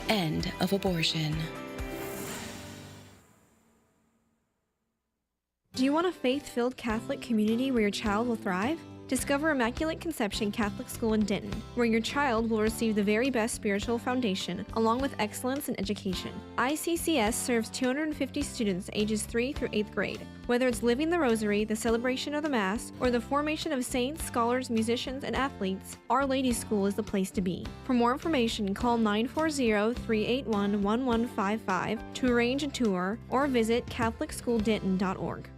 end of abortion. Do you want a faith-filled Catholic community where your child will thrive? Discover Immaculate Conception Catholic School in Denton, where your child will receive the very best spiritual foundation, along with excellence in education. ICCS serves 250 students ages 3 through 8th grade. Whether it's living the Rosary, the celebration of the Mass, or the formation of saints, scholars, musicians, and athletes, Our Lady's School is the place to be. For more information, call 940-381-1155 to arrange a tour or visit CatholicSchoolDenton.org.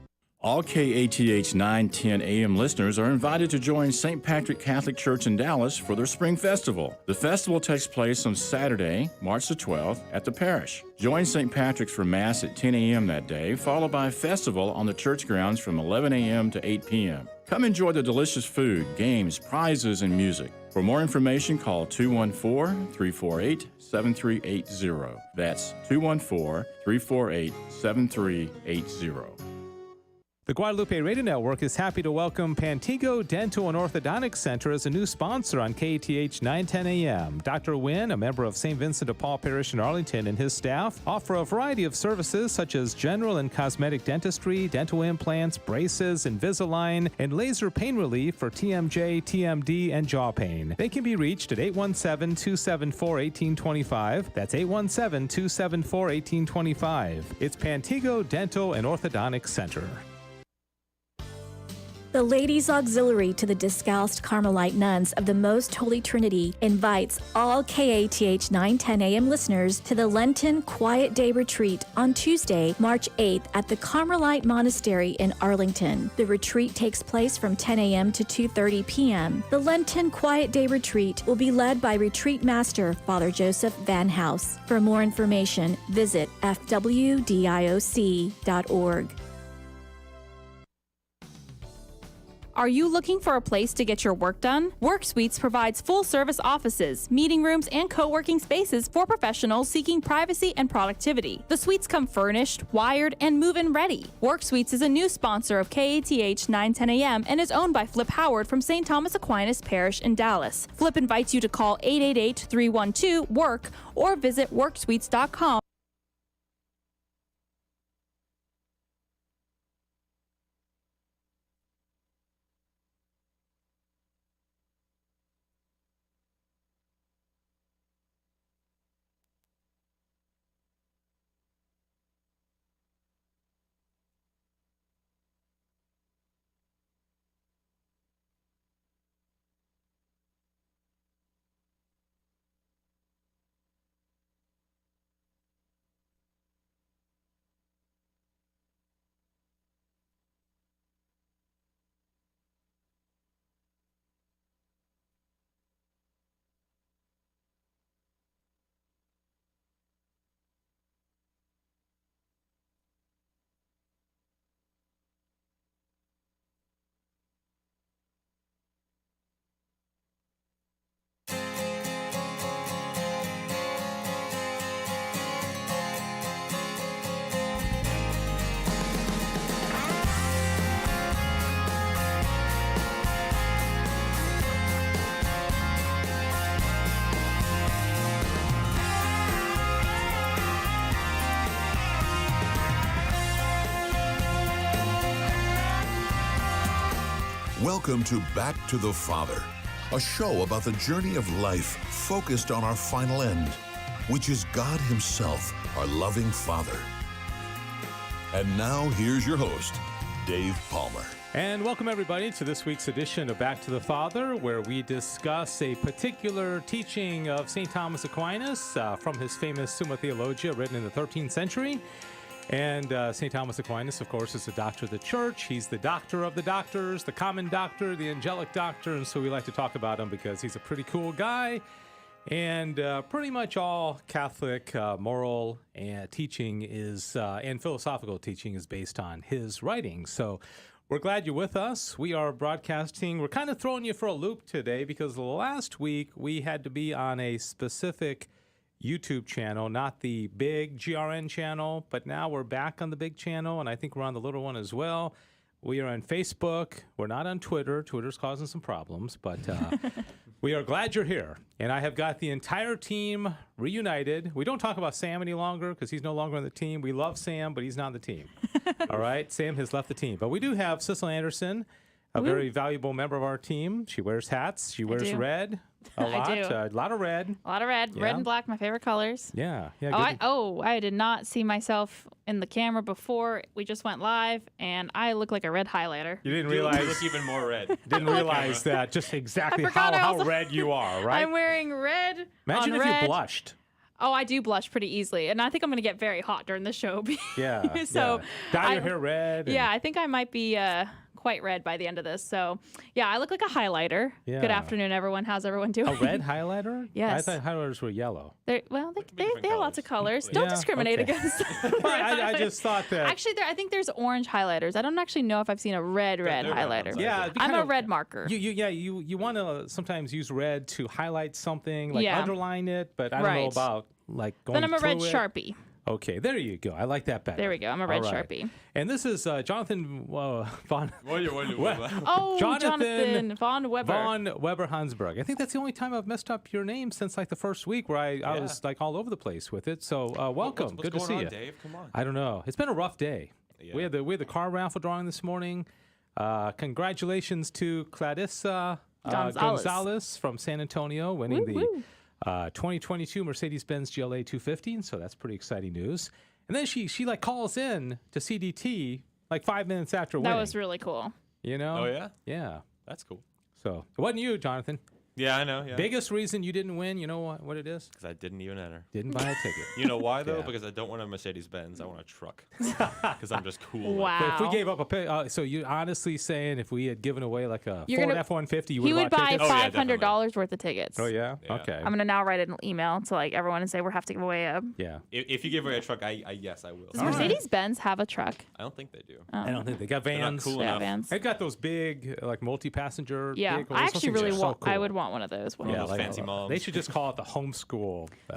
All KATH 910 AM listeners are invited to join St. Patrick Catholic Church in Dallas for their Spring Festival. The festival takes place on Saturday, March the 12th, at the parish. Join St. Patrick's for Mass at 10 a.m. that day, followed by a festival on the church grounds from 11 a.m. to 8 p.m. Come enjoy the delicious food, games, prizes, and music. For more information, call 214-348-7380. That's 214-348-7380. The Guadalupe Radio Network is happy to welcome Pantego Dental and Orthodontic Center as a new sponsor on KATH 910 AM. Dr. Wynn, a member of St. Vincent de Paul Parish in Arlington, and his staff offer a variety of services such as general and cosmetic dentistry, dental implants, braces, Invisalign, and laser pain relief for TMJ, TMD, and jaw pain. They can be reached at 817-274-1825. That's 817-274-1825. It's Pantego Dental and Orthodontic Center. The Ladies' Auxiliary to the Discalced Carmelite Nuns of the Most Holy Trinity invites all KATH 910 AM listeners to the Lenten Quiet Day Retreat on Tuesday, March 8th at the Carmelite Monastery in Arlington. The retreat takes place from 10 a.m. to 2:30 p.m. The Lenten Quiet Day Retreat will be led by Retreat Master Father Joseph Van House. For more information, visit fwdioc.org. Are you looking for a place to get your work done? WorkSuites provides full-service offices, meeting rooms, and co-working spaces for professionals seeking privacy and productivity. The suites come furnished, wired, and move-in ready. WorkSuites is a new sponsor of KATH 910 AM and is owned by Flip Howard from St. Thomas Aquinas Parish in Dallas. Flip invites you to call 888-312-WORK or visit worksuites.com. Welcome to Back to the Father, a show about the journey of life focused on our final end, which is God Himself, our loving Father. And now, here's your host, Dave Palmer. And welcome, everybody, to this week's edition of Back to the Father, where we discuss a particular teaching of St. Thomas Aquinas from his famous Summa Theologia, written in the 13th century. And St. Thomas Aquinas, of course, is the doctor of the church. He's the doctor of the doctors, the common doctor, the angelic doctor. And so we like to talk about him because he's a pretty cool guy. And pretty much all Catholic moral teaching is, and philosophical teaching is based on his writings. So we're glad you're with us. We are broadcasting. We're kind of throwing you for a loop today because last week we had to be on a specific YouTube channel, not the big GRN channel, but now we're back on the big channel, and I think we're on the little one as well. We are on Facebook. We're not on Twitter. Twitter's causing some problems, but We are glad you're here, and I have got the entire team reunited. We don't talk about Sam any longer because he's no longer on the team. We love Sam, but he's not on the team. All right? Sam has left the team. But we do have Cecil Anderson, a very valuable member of our team. She wears hats. She wears red a lot. I do. A lot of red. A lot of red. Yeah. Red and black, my favorite colors. Yeah. Yeah. I did not see myself in the camera before we just went live, and I look like a red highlighter. You didn't realize. You look even more red. Didn't realize that just exactly forgot I how also- red you are, right? I'm wearing red Imagine on if red. you blushed. Oh, I do blush pretty easily, and I think I'm going to get very hot during the show. Yeah. So Dye your hair red. and- Yeah, I think I might be quite red by the end of this. So, yeah, I look like a highlighter. Yeah. Good afternoon, everyone. How's everyone doing? A red highlighter? Yes. I thought highlighters were yellow. They have lots of colors. Don't discriminate okay. against I just thought that. Actually, I think there's orange highlighters. I don't actually know if I've seen a red highlighter. Yeah, it'd be I'm kind a of- red marker. You want to sometimes use red to highlight something, like Yeah. underline it, but I don't know Right. about like going Then I'm a red through it. Sharpie. Okay, there you go. I like that better. There we go. I'm a red All right. Sharpie. And this is Jonathan von Oh, Jonathan von Weber. von Weber Hansberg. I think that's the only time I've messed up your name since like the first week where I was like all over the place with it. So welcome. What's Good to going see on, you. Dave? Come on. I don't know. It's been a rough day. Yeah. We had the car raffle drawing this morning. Congratulations to Clarissa Gonzalez from San Antonio winning the 2022 Mercedes-Benz GLA 250. So that's pretty exciting news. And then she like calls in to CDT like 5 minutes after winning. That was really cool. You know? Oh, yeah? Yeah. That's cool. So it wasn't you, Jonathan. Yeah, I know. Yeah. Biggest reason you didn't win, you know what it is? Because I didn't even enter. Didn't buy a ticket. You know why, though? Yeah. Because I don't want a Mercedes-Benz. I want a truck. Because I'm just cool. Wow. But if we gave up so you honestly saying if we had given away like a You're Ford gonna- F-150, you He would would buy tickets? Oh, yeah, $500 worth of tickets. Oh, yeah? Yeah. Okay. I'm gonna now write an email to like everyone and say we have to give away a. Yeah. If you give away a truck, yes, I will. Does Mercedes-Benz have a truck? I don't think they do. I don't think they got They're not vans. cool Yeah, enough. vans. They've got those big like multi-passenger Yeah, vehicles. I Those actually things really are so want. I cool. would want one of those. One of those like, fancy moms. They should just call it the homeschool. It's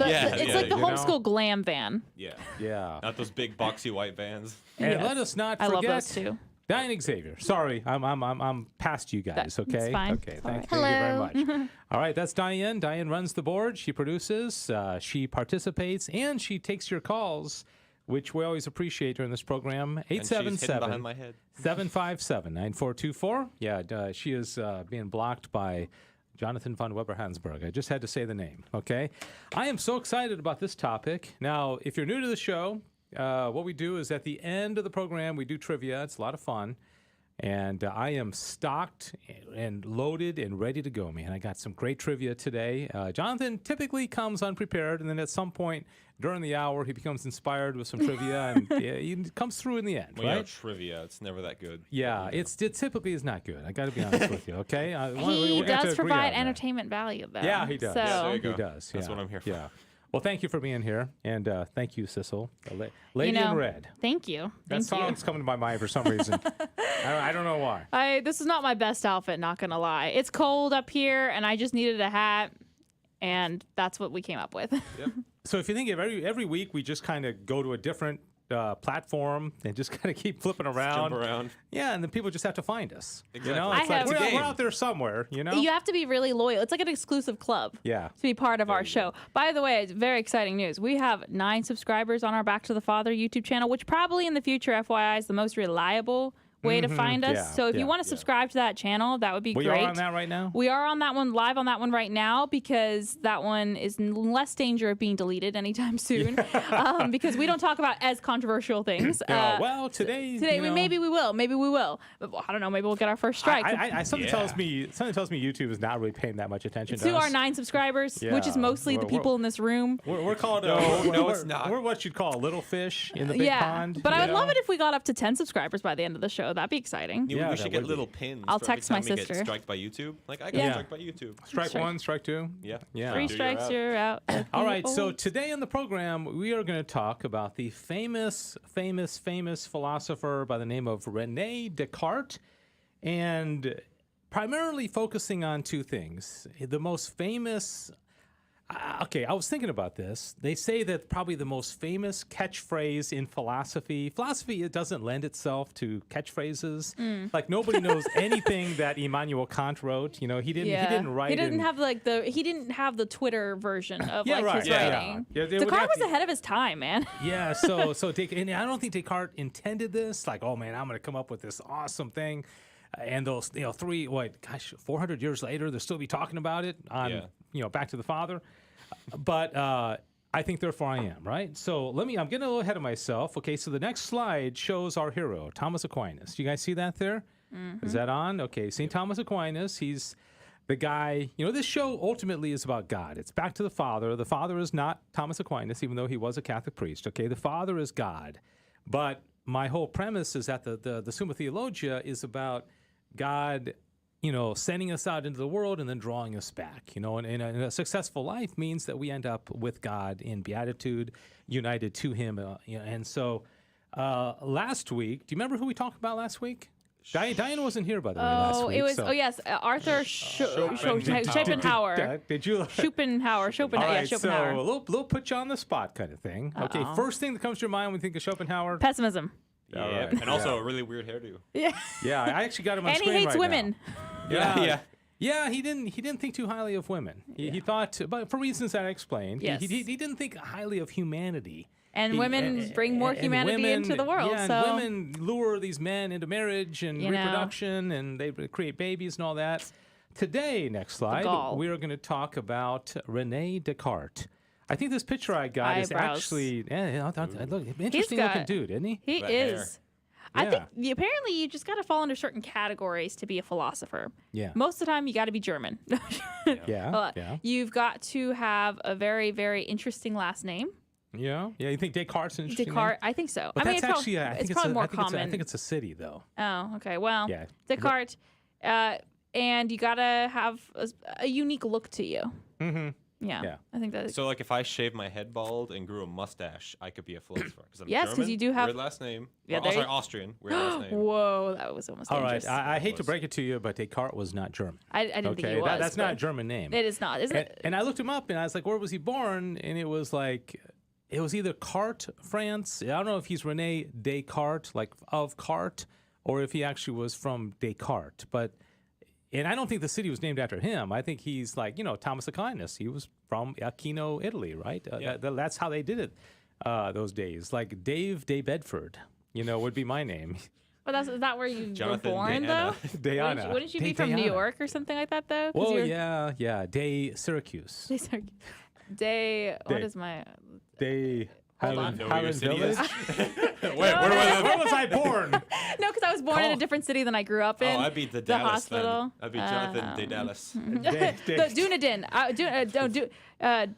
like the you know? homeschool glam van. Yeah. Yeah. Not those big boxy white vans. And Yes. let us not I forget love those too. Diane Xavier. Sorry, I'm past you guys. Okay. It's fine. Okay. It's all Thank right. you very much. All right. That's Diane. Diane runs the board. She produces. She participates, and she takes your calls, which we always appreciate during this program. And she's hidden behind 877 my head. 757-9424. Yeah. She is being blocked by Jonathan von Weber Hansberg. I just had to say the name, okay? I am so excited about this topic. Now, if you're new to the show, what we do is at the end of the program, we do trivia. It's a lot of fun. And I am stocked and loaded and ready to go, man. I got some great trivia today. Jonathan typically comes unprepared, and then at some point during the hour, he becomes inspired with some trivia, and he comes through in the end, Well, right? you know, trivia, it's never that good. Yeah, it typically is not good. I got to be honest with you, okay? He we have to does agree provide on that. entertainment value, though. Yeah, he does. So Yeah, there you go. He does. That's yeah. what I'm here for. Yeah. Well, thank you for being here, and thank you, Cecil. Lady in Red. Thank you. That Thank song's you. coming to my mind for some reason. I don't know why. This is not my best outfit, not gonna lie. It's cold up here, and I just needed a hat, and that's what we came up with. So if you think of every week, we just kind of go to a different platform and just kind of keep flipping around. Jump around. Yeah, and then people just have to find us. You Exactly. know, I it's like have- we're, It's a game. we're out there somewhere. You know. You have to be really loyal. It's like an exclusive club. Yeah. To be part of our show. By the way, it's very exciting news. We have 9 subscribers on our Back to the Father YouTube channel, which probably in the future, FYI, is the most reliable way to find us. Yeah, So if yeah, you want to subscribe to that channel, that would be We great. are on that right now. We are on that one, live on that one right now, because that one is in less danger of being deleted anytime soon. Because we don't talk about as controversial things. Well, today. Today, you know, maybe we will. Maybe we will. But, I don't know. Maybe we'll get our first strike. Something tells me YouTube is not really paying that much attention to to us. our 9 subscribers, which is Yeah. mostly the We're- people in this room. We're called No, it's not. We're what you'd call a little fish in the big pond. But I would you love know? it if we got up to 10 subscribers by the end of the show. That'd be exciting. We that should would get be. little pins. I'll for text every my time sister. We get striked by YouTube. Like I got Yeah. striked by YouTube. Strike one, strike two. Yeah. Yeah. 3 You're strikes, out. you're out. All right, so today in the program, we are going to talk about the famous philosopher by the name of Rene Descartes, and primarily focusing on 2 things. The most famous, Okay, I was thinking about this. They say that probably the most famous catchphrase in philosophy, it doesn't lend itself to catchphrases. Like nobody knows anything that Immanuel Kant wrote. You know, he didn't write. He didn't have the Twitter version of his writing. Yeah, Descartes was ahead of his time, man. Yeah, so and I don't think Descartes intended this. Like, oh man, I'm going to come up with this awesome thing. And those, 400 years later, they'll still be talking about it on, Back to the Father. But I think therefore I am, right? So I'm getting a little ahead of myself. Okay, so the next slide shows our hero, Thomas Aquinas. You guys see that there? Mm-hmm. Is that on? Okay, St. Thomas Aquinas, he's the guy, this show ultimately is about God. It's back to the Father. The Father is not Thomas Aquinas, even though he was a Catholic priest. Okay, the Father is God. But my whole premise is that the Summa Theologia is about God, sending us out into the world and then drawing us back, and a successful life means that we end up with God in beatitude, united to him. And so last week, do you remember who we talked about last week? Diana wasn't here, by the way, last week. Yes, Arthur Schopenhauer. Did you? Schopenhauer. All right, so a little put you on the spot kind of thing. Uh-oh. Okay, first thing that comes to your mind when you think of Schopenhauer? Pessimism. Yeah, right. And also a really weird hairdo. Yeah. Yeah, I actually got him on screen right now. And he hates women. Yeah. Yeah, he didn't think too highly of women. He thought, but for reasons that I explained, yes. he didn't think highly of humanity. And women bring more humanity into the world. Yeah, so. and women lure these men into marriage and reproduction, and they create babies and all that. Today, next slide, we are going to talk about Rene Descartes. I think this picture I got is actually look, interesting looking dude, isn't he? He is. I think apparently you just got to fall under certain categories to be a philosopher. Yeah. Most of the time you got to be German. Yeah. You've got to have a very, very interesting last name. Yeah. You think Descartes is an interesting Descartes, name? I think so. But it's actually, probably more common. I think it's a city, though. Oh, okay. Well, Descartes, and you got to have a unique look to you. Mm-hmm. Yeah, I think that. So, like, if I shaved my head bald and grew a mustache, I could be a philosopher. Because I'm yes, because you do have weird last name. Yeah, Austrian. Weird last name. Whoa, that was almost dangerous. All right, I hate to break it to you, but Descartes was not German. I didn't think he was. That's not a German name. It is not, is it? And I looked him up, and I was like, where was he born? And it was like, it was either Carte, France. I don't know if he's Rene Descartes, like of Carte, or if he actually was from Descartes, but. And I don't think the city was named after him. I think he's like, Thomas Aquinas. He was from Aquino, Italy, right? That's how they did it those days. Like Dave De Bedford, would be my name. But is that where you were born, Diana. though? Diana. Wouldn't you be from New York or something like that, though? Well, yeah. De Syracuse. What is my... Highland Village? Wait, where was I born? No, because I was born in a different city than I grew up in. Oh, I'd be the Dallas hospital. Then. I'd be Jonathan De Dallas. Dunedin.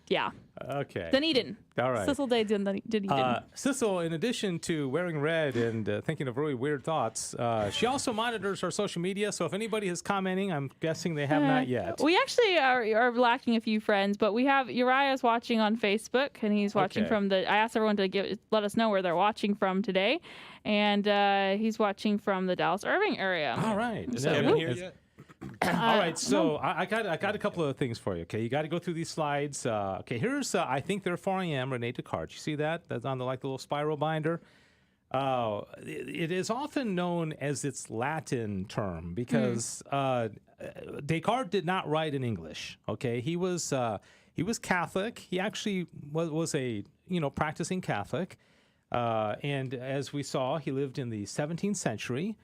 Yeah. Okay. Dunedin. All right. Cecil de Dunedin. Cecil, in addition to wearing red and thinking of really weird thoughts, she also monitors our social media. So if anybody is commenting, I'm guessing they have not yet. We actually are lacking a few friends, but we have Uriah's watching on Facebook, and he's watching from I asked everyone to let us know where they're watching from today, and he's watching from the Dallas Irving area. All right. Is Kevin here yet? All right, so I got a couple of things for you. Okay, you got to go through these slides. Okay, here's I think therefore I am Rene Descartes. You see that? That's on the little spiral binder. It is often known as its Latin term because Descartes did not write in English. Okay, he was Catholic. He actually was a practicing Catholic, and as we saw, he lived in the 17th century.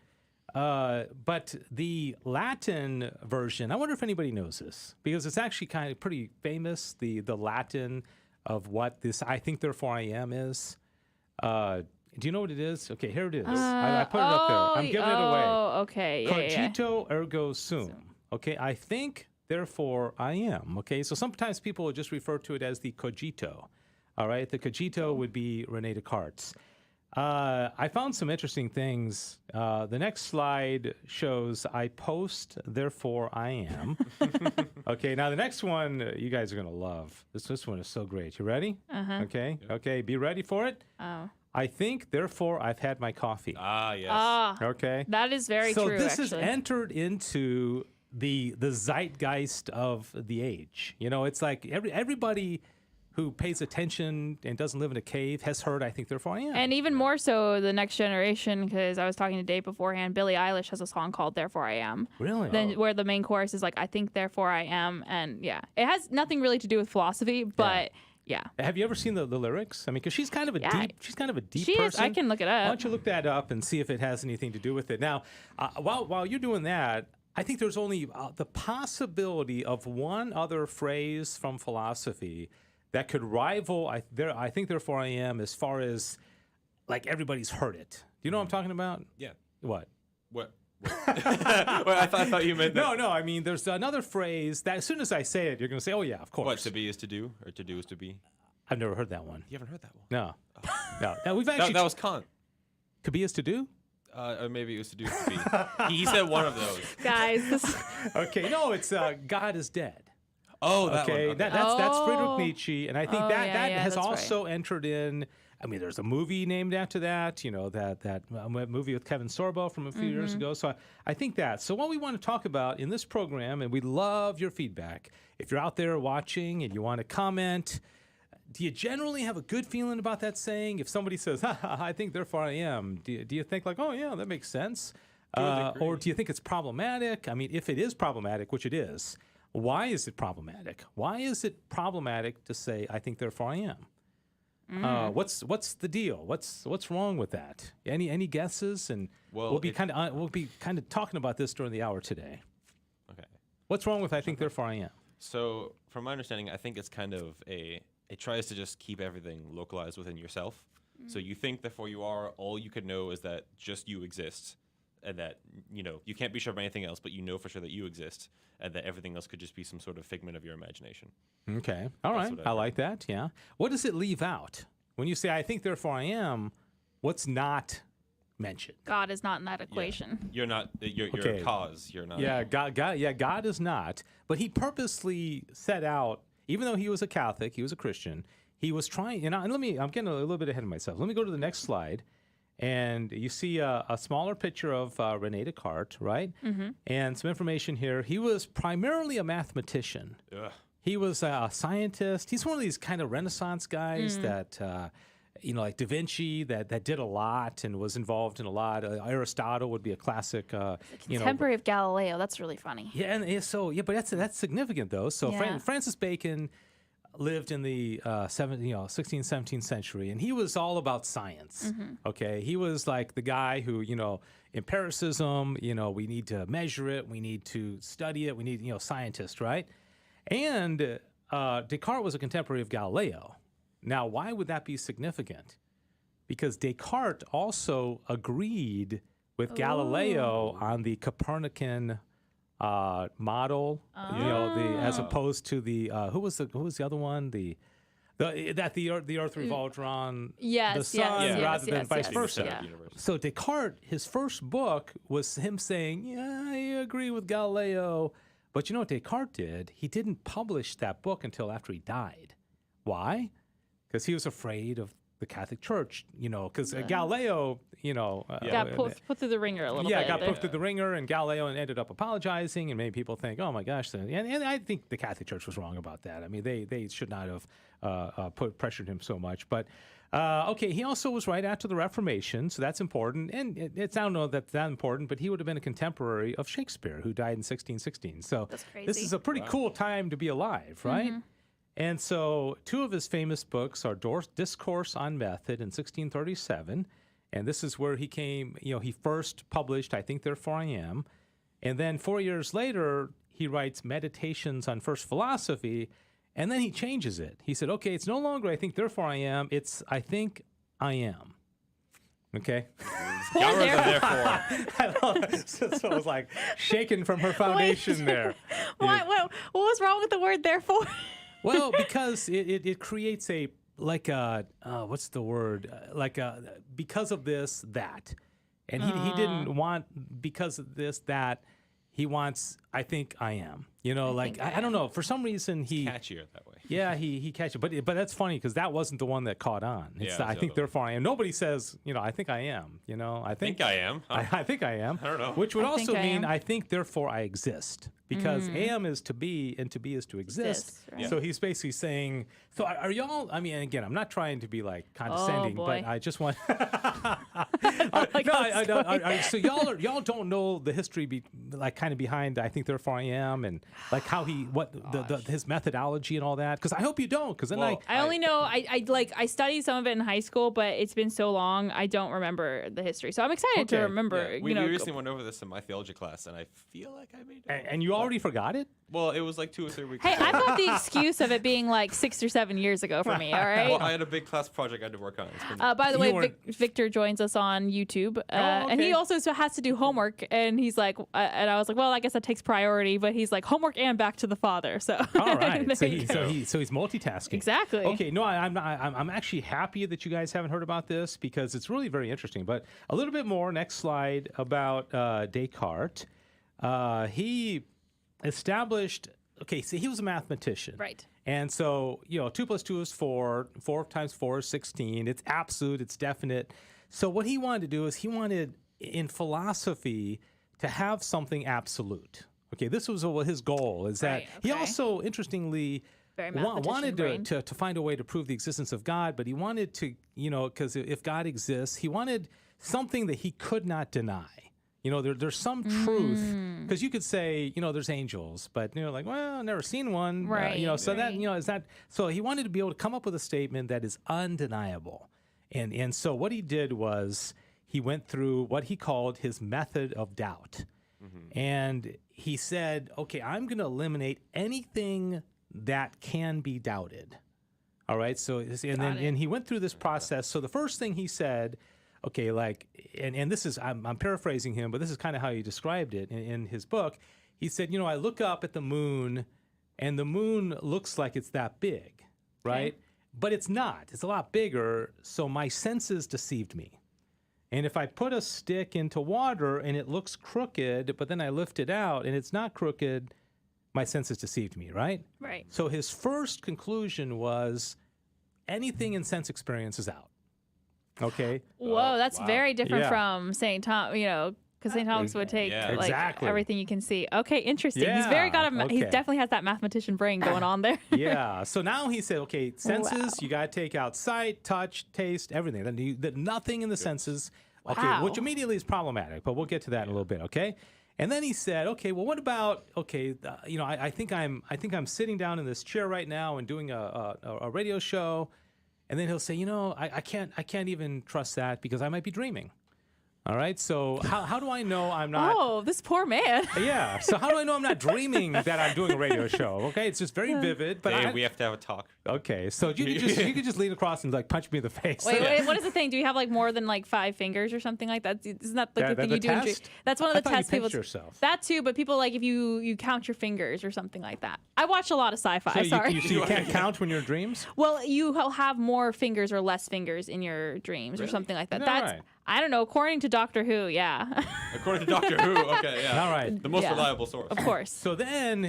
But the Latin version, I wonder if anybody knows this, because it's actually kind of pretty famous, the Latin of what this I think therefore I am is. Do you know what it is? Okay, here it is. I put it up there. I'm giving it away. Oh, okay. Cogito ergo sum. Okay, I think therefore I am. Okay, so sometimes people will just refer to it as the cogito. All right, the cogito would be Rene Descartes. I found some interesting things. The next slide shows I post, therefore I am. Okay, now the next one you guys are going to love. This one is so great. You ready? Uh-huh. Okay, okay, be ready for it. Oh. I think, therefore I've had my coffee. Ah, yes. Okay. That is very true, So this actually. is entered into the zeitgeist of the age. You know, it's like everybody who pays attention and doesn't live in a cave has heard I think therefore I am. And even more so the next generation, because I was talking to Dave beforehand, Billie Eilish has a song called Therefore I Am. Really? Then where the main chorus is like, I think therefore I am. And yeah, it has nothing really to do with philosophy, but yeah. Have you ever seen the lyrics? I mean, because she's kind of a deep She person. is. I can look it up. Why don't you look that up and see if it has anything to do with it? Now, while you're doing that, I think there's only the possibility of one other phrase from philosophy that could rival I think therefore I am as far as like everybody's heard it. Do you know what I'm talking about? Yeah. What? What? Wait, I thought you meant that. No. I mean, there's another phrase that as soon as I say it, you're going to say, "Oh yeah, of course." What, to be is to do, or to do is to be? I've never heard that one. You haven't heard that one? No. No, we've actually. That was Kant. To be is to do. Or maybe it was to do to be. He said one of those. Guys, this Okay, no, it's God is dead. Oh, that Okay, one. that's Friedrich Nietzsche, and I think that has that's also entered in. I mean, there's a movie named after that. You know that movie with Kevin Sorbo from a few years ago. So I think that. So what we want to talk about in this program, and we love your feedback. If you're out there watching and you want to comment, do you generally have a good feeling about that saying? If somebody says, I think therefore I am, do you think like, oh yeah, that makes sense? Or do you think it's problematic? I mean, if it is problematic, which it is, why is it problematic? Why is it problematic to say, I think therefore I am? What's the deal? What's wrong with that? Any guesses? And we'll be kind of talking about this during the hour today. Okay. What's wrong with I think therefore I am? So, from my understanding, I think it's kind of it tries to just keep everything localized within yourself. So you think, therefore you are. All you could know is that just you exist, and that you can't be sure of anything else, but you know for sure that you exist, and that everything else could just be some sort of figment of your imagination. Okay, all right, I like that. Yeah. What does it leave out when you say I think therefore I am? What's not mentioned? God is not in that equation. Yeah. You're not. You're a cause. You're not. Yeah, God is not. But he purposely set out, even though he was a Catholic, he was a Christian. He was trying. And I'm getting a little bit ahead of myself. Let me go to the next slide. And you see a smaller picture of Rene Descartes, right? Mm-hmm. And some information here. He was primarily a mathematician. Ugh. He was a scientist. He's one of these kind of Renaissance guys that, like Da Vinci, that did a lot and was involved in a lot. Aristotle would be a classic. Contemporary of Galileo. That's really funny. Yeah, but that's significant though. So Francis Bacon lived in the 16th, 17th century, and he was all about science. Mm-hmm. Okay, he was like the guy who, empiricism. We need to measure it, we need to study it, we need, scientists, right? And Descartes was a contemporary of Galileo. Now, why would that be significant? Because Descartes also agreed with Galileo on the Copernican model, as opposed to the who was the other one? That the Earth revolved around the sun rather than vice versa. Yeah. So Descartes, his first book was him saying, "Yeah, I agree with Galileo," but you know what Descartes did? He didn't publish that book until after he died. Why? Because he was afraid of the Catholic Church, because Galileo, got put through the ringer a little bit. Yeah, got put through the ringer, and Galileo ended up apologizing, and made people think, oh my gosh. And I think the Catholic Church was wrong about that. I mean, they should not have pressured him so much. But, he also was right after the Reformation, so that's important. And I don't know that's that important, but he would have been a contemporary of Shakespeare, who died in 1616. So that's crazy. This is a pretty cool time to be alive, right? Mm-hmm. And so two of his famous books are Discourse on Method in 1637, and this is where he came, he first published I Think Therefore I Am, and then 4 years later, he writes Meditations on First Philosophy, and then he changes it. He said, okay, it's no longer I Think Therefore I Am, it's I Think I Am. Okay? Got rid of therefore. I love it. So it was like shaken from her foundation there. What was wrong with the word therefore? Well, because it creates what's the word? Because of this, that. And he didn't want because of this, that. He wants, I think I am. I don't know. For some reason, he... Catchier that way. Yeah, he catches it. But that's funny because that wasn't the one that caught on. It's I think therefore I am. Nobody says, I think I am. I think I am. I think I am. I don't know. Which would also mean I think therefore I exist. because am is to be and to be is to exist. Right. So he's basically saying, so are y'all, I mean, again, I'm not trying to be like condescending, but I just want, so y'all don't know the history like kind of behind, I think therefore I am, and like how his methodology and all that, because I hope you don't, because then I only know, I studied some of it in high school, but it's been so long, I don't remember the history. So I'm excited to remember. Yeah. We recently went over this in my theology class, and I feel like I made it. And you already forgot it? Well, it was like 2 or 3 weeks Hey, ago. I've got the excuse of it being like 6 or 7 years ago for me, all right? Well, I had a big class project I had to work on. By the way, Victor joins us on YouTube, and he also has to do homework, and he's like, and I was like, well, I guess that takes priority, but he's like, homework and back to the Father, so. All right, so he's multitasking. Exactly. Okay, no, I'm actually happy that you guys haven't heard about this, because it's really very interesting, but a little bit more, next slide, about Descartes. He established, so he was a mathematician. Right. And so, 2 + 2 is 4. 4 times 4 is 16. It's absolute. It's definite. So what he wanted to do is he wanted, in philosophy, to have something absolute. Okay, this was his goal, is that he also, interestingly, wanted to find a way to prove the existence of God, but he wanted to, because if God exists, he wanted something that he could not deny. There's some truth, because you could say, there's angels, but like, well, I've never seen one, right? So that is that. So he wanted to be able to come up with a statement that is undeniable, and so what he did was he went through what he called his method of doubt, and he said, okay, I'm going to eliminate anything that can be doubted. All right, so and he went through this process. So the first thing he said. Okay, and this is, I'm paraphrasing him, but this is kind of how he described it in his book. He said, I look up at the moon, and the moon looks like it's that big, right? Okay. But it's not. It's a lot bigger, so my senses deceived me. And if I put a stick into water, and it looks crooked, but then I lift it out, and it's not crooked, my senses deceived me, right? Right. So his first conclusion was anything in sense experience is out. Okay. Whoa, that's very different from St. Thomas, because St. Thomas would take everything you can see. Okay, interesting. Yeah. He's he definitely has that mathematician brain going on there. Yeah. So now he said, okay, senses, you got to take out sight, touch, taste, everything. Nothing in the senses. Okay, which immediately is problematic, but we'll get to that in a little bit. Okay. And then he said, okay, well, what about, I think I'm sitting down in this chair right now and doing a radio show. And then he'll say, I can't even trust that because I might be dreaming. All right. So how do I know I'm not? Oh, this poor man. Yeah. So how do I know I'm not dreaming that I'm doing a radio show? Okay. It's just very vivid. But Dave, we have to have a talk. Okay. So you could just lean across and punch me in the face. Wait, what is the thing? Do you have more than 5 fingers or something like that? Isn't that the thing you do in dream? That's one of the tests people. That too, but people if you count your fingers or something like that. I watch a lot of sci-fi. So you can't count when you're in dreams? Well, you have more fingers or less fingers in your dreams or something like that. That's right. I don't know. According to Doctor Who, yeah. According to Doctor Who, okay, yeah. All right. The most reliable source. Of course. So then,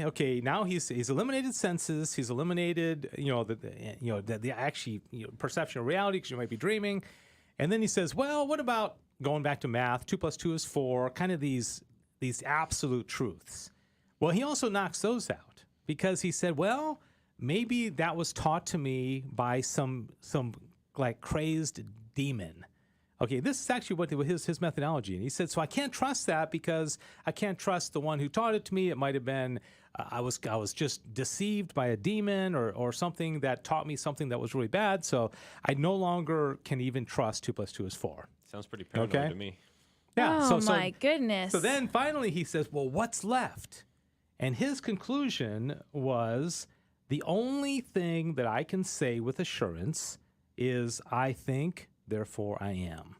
now he's eliminated senses. He's eliminated, the actually perception of reality because you might be dreaming. And then he says, well, what about going back to math? 2 + 2 is 4. Kind of these absolute truths. Well, he also knocks those out because he said, well, maybe that was taught to me by some crazed demon. Okay, this is actually what his methodology. And he said, so I can't trust that because I can't trust the one who taught it to me. It might have been I was just deceived by a demon or something that taught me something that was really bad. So I no longer can even trust 2 + 2 is 4. Sounds pretty paranoid to me. Yeah. Oh, my goodness. So then finally he says, well, what's left? And his conclusion was the only thing that I can say with assurance is I think, therefore I am.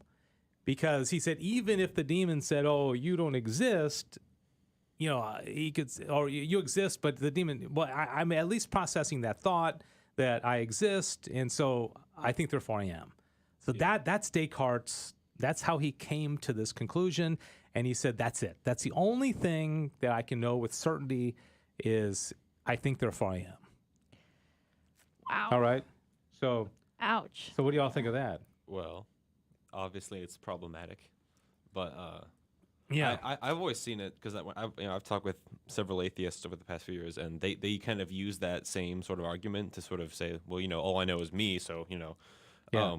Because he said, even if the demon said, oh, you don't exist, he could, or you exist, but the demon, well, I'm at least processing that thought that I exist, and so I think, therefore I am. So that's Descartes, that's how he came to this conclusion, and he said, that's it. That's the only thing that I can know with certainty is I think, therefore I am. Wow. All right. So. Ouch. So what do y'all think of that? Well, obviously it's problematic, but Yeah. I've always seen it because I've talked with several atheists over the past few years, and they kind of use that same sort of argument to sort of say, well, all I know is me, so Yeah.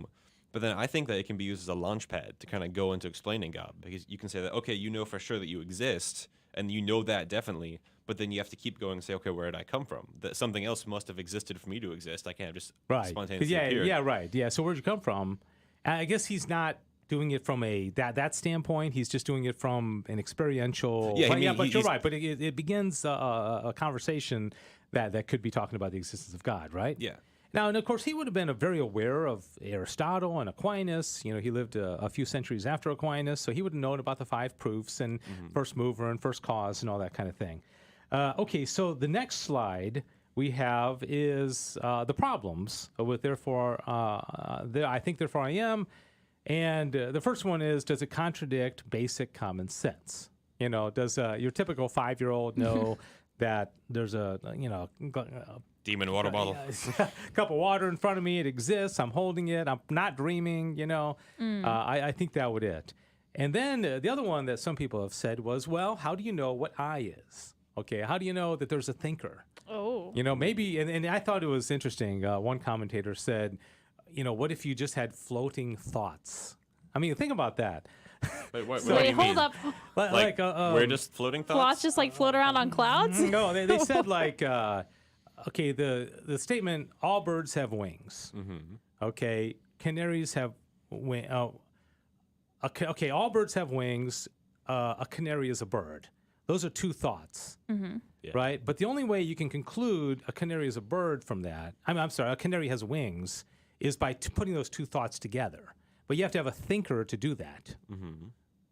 But then I think that it can be used as a launch pad to kind of go into explaining God, because you can say that, okay, you know for sure that you exist, and you know that definitely, but then you have to keep going and say, okay, where did I come from? That something else must have existed for me to exist. I can't just spontaneously appear. Yeah, right. Yeah, so where'd you come from? I guess he's not doing it from that standpoint. He's just doing it from an experiential. Yeah, but you're right. But it begins a conversation that could be talking about the existence of God, right? Yeah. Now, and of course, he would have been very aware of Aristotle and Aquinas. He lived a few centuries after Aquinas, so he would have known about the 5 proofs and first mover and first cause and all that kind of thing. Okay, so the next slide we have is the problems with therefore, I think, therefore I am. And the first one is, does it contradict basic common sense? Does your typical 5-year-old know that there's a Demon water bottle. a cup of water in front of me, it exists, I'm holding it, I'm not dreaming, I think that would it. And then the other one that some people have said was, well, how do you know what I is? Okay, how do you know that there's a thinker? Oh. Maybe, and I thought it was interesting. One commentator said, what if you just had floating thoughts? I mean, think about that. Wait, what do Wait, you hold mean? up. We're just floating thoughts? Thoughts just like float around on clouds? No, they said okay, the statement, all birds have wings. Okay, canaries have wings. Okay, all birds have wings. A canary is a bird. Those are 2 thoughts, right? But the only way you can conclude a canary is a bird from that, I'm sorry, a canary has wings, is by putting those 2 thoughts together. But you have to have a thinker to do that,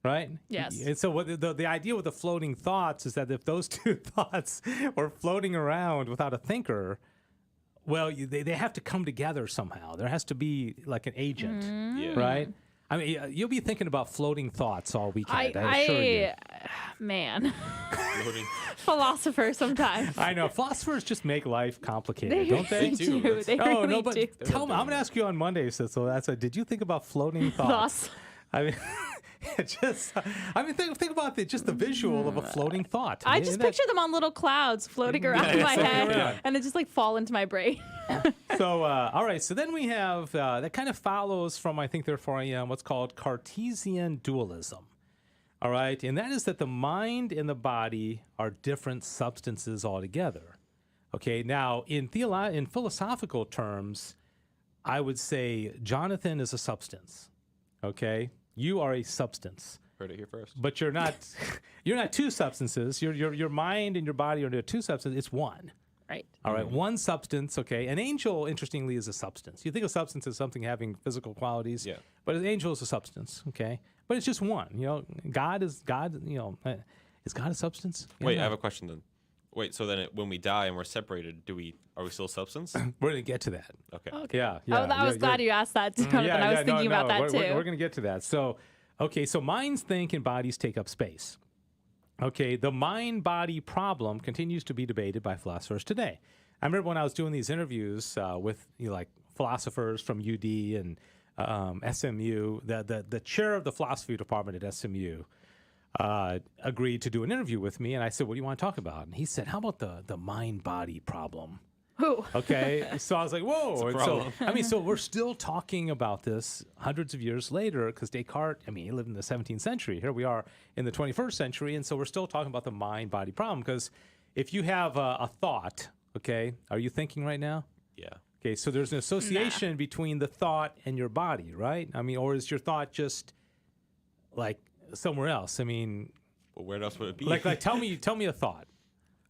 right? Yes. And so the idea with the floating thoughts is that if those 2 thoughts were floating around without a thinker, well, they have to come together somehow. There has to be like an agent, right? I mean, you'll be thinking about floating thoughts all weekend, I assure you. Man. Floating. Philosopher sometimes. I know. Philosophers just make life complicated, don't they? They do. They Oh, really no, but do. tell me, I'm going to ask you on Monday, so did you think about floating thoughts? I mean, think about just the visual of a floating thought. I just picture them on little clouds floating around in my head, around. and they just like fall into my brain. So, all right. So then we have that kind of follows from I think therefore I am what's called Cartesian Dualism. All right, and that is that the mind and the body are different substances altogether. Okay, now in philosophical terms, I would say Jonathan is a substance. Okay, you are a substance. Heard it here first. But you're not. You're not 2 substances. Your mind and your body are 2 substances. It's one. Right. All right, one substance, okay. An angel, interestingly, is a substance. You think of substance as something having physical qualities, but an angel is a substance, okay? But it's just one, God is God, is God a substance? Wait, I have a question then. Wait, so then when we die and we're separated, are we still substance? We're going to get to that. Okay. Yeah. I was glad you asked that, Jonathan. I was thinking about that, too. We're going to get to that. So, okay, so minds think and bodies take up space. Okay, the mind-body problem continues to be debated by philosophers today. I remember when I was doing these interviews with like philosophers from UD and SMU, the chair of the philosophy department at SMU agreed to do an interview with me, and I said, "What do you want to talk about?" And he said, "How about the mind-body problem?" Who? Okay, so I was like, "Whoa!" And problem. so we're still talking about this hundreds of years later because Descartes, he lived in the 17th century. Here we are in the 21st century, and so we're still talking about the mind-body problem because if you have a thought, okay, are you thinking right now? Yeah. Okay, so there's an association between the thought and your body, right? I mean, or is your thought just like somewhere else? I mean, Well, where else would it be? like tell me a thought.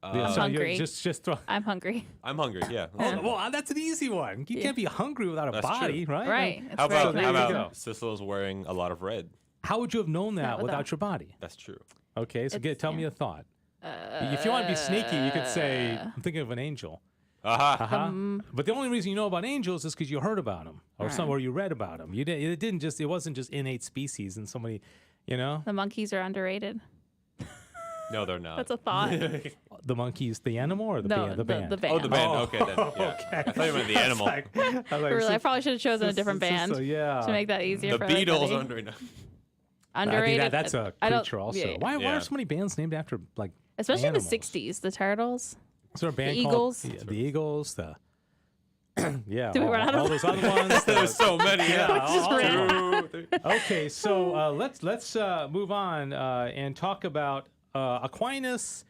I'm hungry. Just throw. I'm hungry. I'm hungry. Yeah. Oh, well, that's an easy one. You can't be hungry without a That's body, true. right? Right. How It's very about there you practical. go. Cicela's wearing a lot of red? How would you have known that Not without without. your body? That's true. Okay, so It's- tell me a thought. If you want to be sneaky, you could say, I'm thinking of an angel. Aha. But the only reason you know about angels is because you heard about them or you read about them. It wasn't just innate species and somebody, The monkeys are underrated. No, they're not. That's a thought. the monkey's the animal or the band? The band. The band. Oh, the band. Okay, then. Yeah. I thought you meant the animal. I was like, Really, I probably should have chosen a different band yeah. to make that easier The for Beatles everybody. are under. Underrated. I think that's a I don't- creature also. yeah. Why Yeah. are so many bands named after like Especially animals? in the 60s, the Turtles. Is there a band The called Eagles. the Eagles? The yeah, Did we run out of all those other ones. There's so many. Yeah, Just all- ran. Okay, so let's move on and talk about Aquinas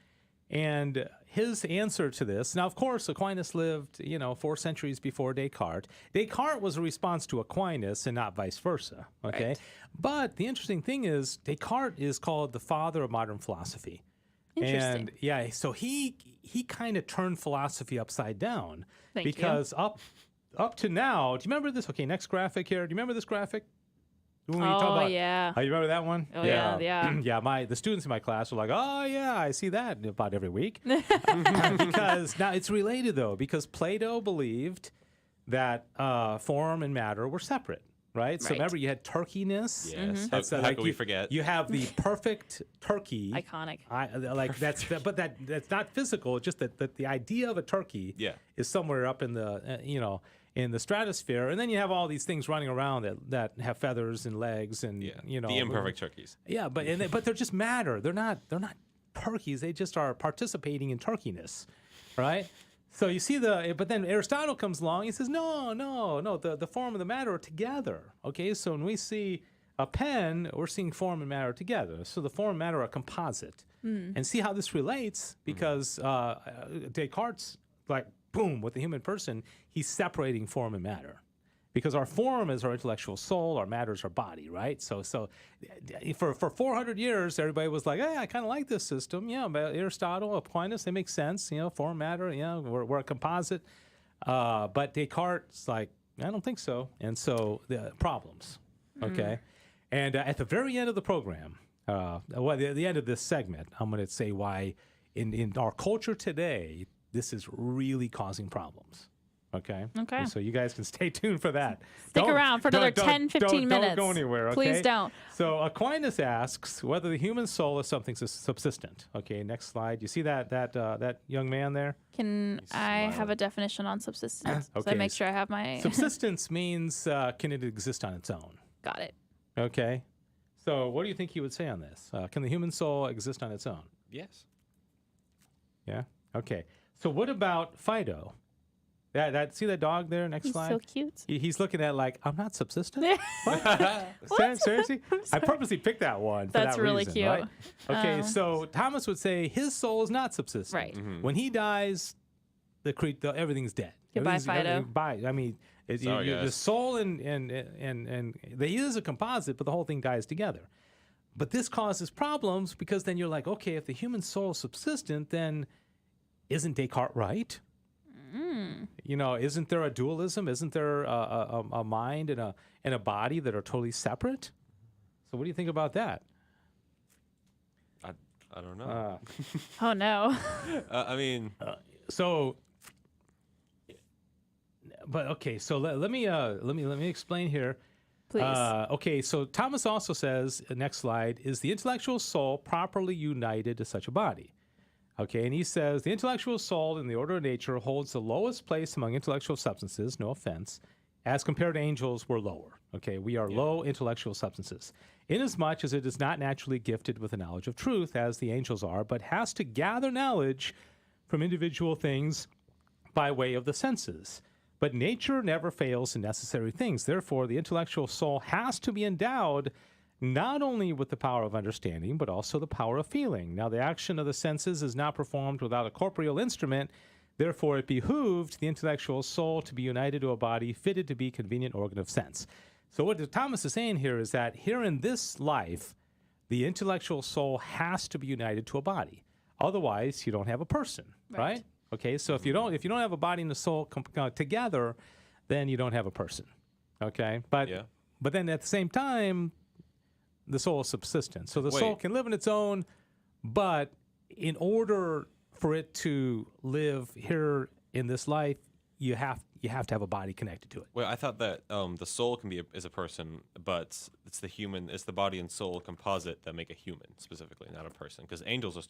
and his answer to this. Now, of course, Aquinas lived, 4 centuries before Descartes. Descartes was a response to Aquinas and not vice versa. Okay, Right. but the interesting thing is Descartes is called the father of modern philosophy. Interesting. And yeah, so he kind of turned philosophy upside down Thank you. because up to now, do you remember this? Okay, next graphic here. Do you remember this graphic? When we talk Oh, about- yeah. Oh, you remember that one? Oh, yeah. Yeah, the students in my class were like, "Oh, yeah, I see that about every week." Because now it's related though, because Plato believed that form and matter were separate. Right? So Right. remember, you had turkeyness. Yes. That's How like could we forget? You have the perfect turkey. Iconic. But that's not physical. It's just that the idea of a turkey Yeah. is somewhere up in the in the stratosphere, and then you have all these things running around that have feathers and legs and Yeah. you know The imperfect turkeys. Yeah, but they're just matter. They're not turkeys. They just are participating in turkeyness, right? So you see but then Aristotle comes along. He says, no. The form and the matter are together. Okay, so when we see a pen, we're seeing form and matter together. So the form and matter are a composite. And see how this relates because Descartes, like boom, with the human person, he's separating form and matter. Because our form is our intellectual soul, our matter is our body, right? So for 400 years, everybody was like, hey, I kind of like this system. Yeah, but Aristotle, Aquinas, they make sense. Form, matter, we're a composite. But Descartes, like, I don't think so. And so the problems, okay? And at the very end of the program, the end of this segment, I'm going to say why in our culture today, this is really causing problems. Okay. Okay. So you guys can stay tuned for that. Stick around for another 10, 15 minutes. Don't go anywhere. Okay? Please don't. So Aquinas asks whether the human soul is something subsistent. Okay. Next slide. You see that young man there? Can I have a definition on subsistence? So I Okay. make sure I have my... Subsistence means can it exist on its own? Got it. Okay. So what do you think he would say on this? Can the human soul exist on its own? Yes. Yeah. Okay. So what about Fido? See that dog there? Next He's slide. so cute. He's looking at like, I'm not subsistent. What? Seriously? I purposely picked that one. For That's that really reason, cute. Right? Okay, so Thomas would say his soul is not subsistent. Right. When he dies, everything's dead. Goodbye, Everything's- Fido. Bye. I mean, Sorry, the guys. soul and he is a composite, but the whole thing dies together. But this causes problems because then you're like, okay, if the human soul is subsistent, then isn't Descartes right? Isn't there a dualism? Isn't there a mind and a body that are totally separate? So what do you think about that? I don't know. Oh, no. I mean, But okay, so let me explain here. Please. Okay, so Thomas also says, next slide, is the intellectual soul properly united to such a body? Okay, and he says the intellectual soul in the order of nature holds the lowest place among intellectual substances, no offense, as compared to angels, we're lower. Okay, we are low intellectual substances, inasmuch as it is not naturally gifted with the knowledge of truth, as the angels are, but has to gather knowledge from individual things by way of the senses. But nature never fails in necessary things. Therefore, the intellectual soul has to be endowed not only with the power of understanding, but also the power of feeling. Now, the action of the senses is not performed without a corporeal instrument. Therefore, it behooved the intellectual soul to be united to a body fitted to be a convenient organ of sense. So what Thomas is saying here is that here in this life, the intellectual soul has to be united to a body. Otherwise, you don't have a person, right? Okay, so if you don't have a body and the soul together, then you don't have a person. Okay, but then at the same time, the soul is subsistent. So the soul can live on its own, but in order for it to live here in this life, you have to have a body connected to it. Well, I thought that the soul can be is a person, but it's the body and soul composite that make a human specifically, not a person. Because angels are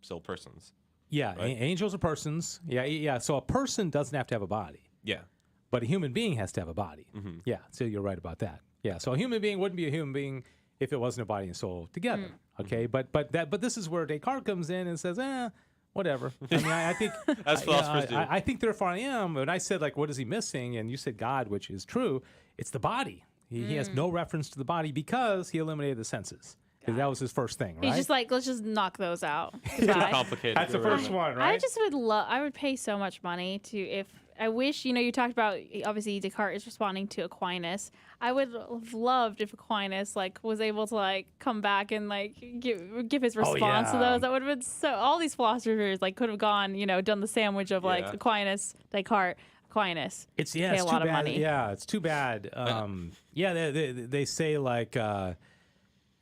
still persons. Yeah, right? Angels are persons. Yeah. So a person doesn't have to have a body. Yeah. But a human being has to have a body. Yeah, so you're right about that. Yeah, so a human being wouldn't be a human being if it wasn't a body and soul together. Okay, but this is where Descartes comes in and says, whatever. I mean, I think As philosophers do. I think therefore I am. And I said, like, what is he missing? And you said God, which is true. It's the body. He has no reference to the body because he eliminated the senses. Because that was his first thing, right? He's just like, let's just knock those out. Too Goodbye. complicated. That's the first one, right? I just would love. I would pay so much money to if I wish. You talked about obviously Descartes is responding to Aquinas. I would have loved if Aquinas was able to come back and give his response to yeah. those. That would have been so. All these philosophers could have gone done the sandwich of Yeah. Aquinas, Descartes, Aquinas. It's pay it's a too lot of bad. money. Yeah, it's too bad. They say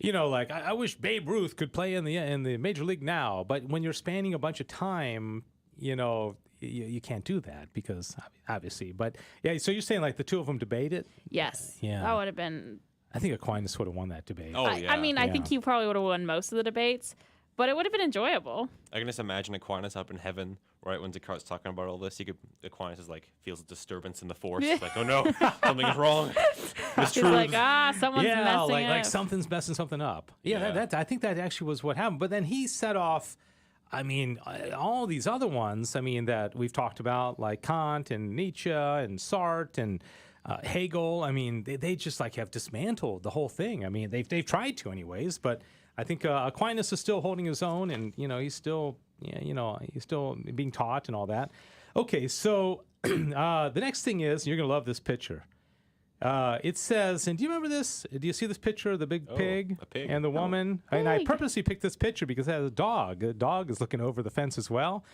I wish Babe Ruth could play in the major league now, but when you're spanning a bunch of time, you can't do that because obviously. But yeah, so you're saying the two of them debate it? Yes. Yeah. That would have been. I think Aquinas would have won that debate. Oh, yeah. I mean, I think he probably would have won most of the debates, but it would have been enjoyable. I can just imagine Aquinas up in heaven, right? When Descartes talking about all this, Aquinas is feels a disturbance in the force. Like, oh no, something's wrong. It's He's true. like, someone's messing like up. something's messing something up. Yeah, Yeah. I think that actually was what happened. But then he set off. I mean, all these other ones. I mean, that we've talked about, like Kant and Nietzsche and Sartre and Hegel. I mean, they just have dismantled the whole thing. I mean, they've tried to, anyways. But I think Aquinas is still holding his own, and he's still he's still being taught and all that. Okay, so the next thing is, you're gonna love this picture. It says, and do you remember this? Do you see this picture of the big pig, a pig. and the woman? And I pig. purposely picked this picture because it has a dog. The dog is looking over the fence as well.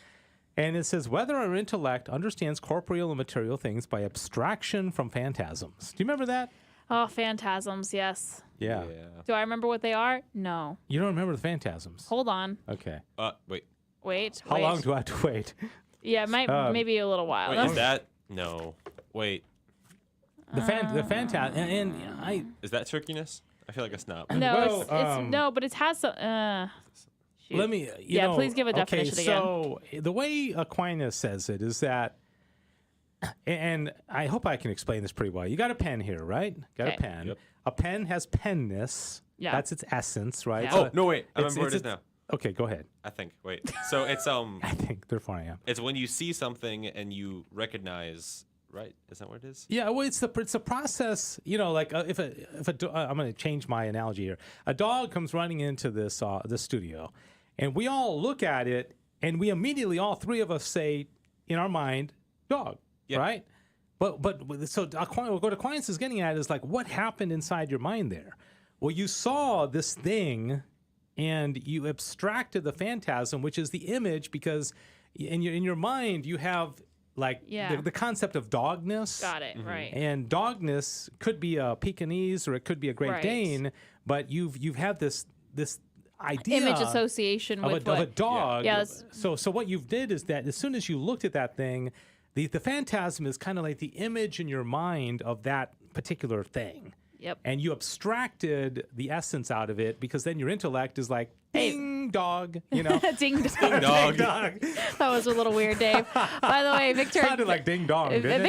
And it says, whether our intellect understands corporeal and material things by abstraction from phantasms. Do you remember that? Oh, phantasms, yes. Yeah. Do I remember what they are? No. You don't remember the phantasms? Hold on. Okay. Wait. Wait. How long do I have to wait? Yeah, maybe a little while. Wait, is that? No. Wait. The phantasm, and I. Is that turkeyness? I feel like it's not. No, Well, it's no, but it has some. Shoot. Let me. Please give a definition again. So the way Aquinas says it is that, and I hope I can explain this pretty well. You got a pen here, right? Got Okay. a pen. Yep. A pen has penness. Yeah. That's its essence, right? Yeah. So Oh no! Wait. I it's- remember where it it's is now. Okay, go ahead. I think. Wait. So it's I think therefore I am. it's when you see something and you recognize. Right? Is that what it is? Yeah, well, it's a process. If I'm going to change my analogy here. A dog comes running into this studio, and we all look at it, and we immediately, all three of us, say in our mind, "Dog," Yeah. right? But so what Aquinas is getting at is what happened inside your mind there. Well, you saw this thing, and you abstracted the phantasm, which is the image, because in your mind you have. The concept of dogness. Got it. Right. And dogness could be a Pekingese or it could be a Great Right. Dane, but you've had this idea Image association of with a dog. Yeah, that's- So what you've did is that as soon as you looked at that thing, the phantasm is kind of like the image in your mind of that particular thing. Yep. And you abstracted the essence out of it because then your intellect is like, ding dog, Ding dong. Dog. dog. That was a little weird, Dave. By the way, Victor. Sounded like ding dong, didn't it?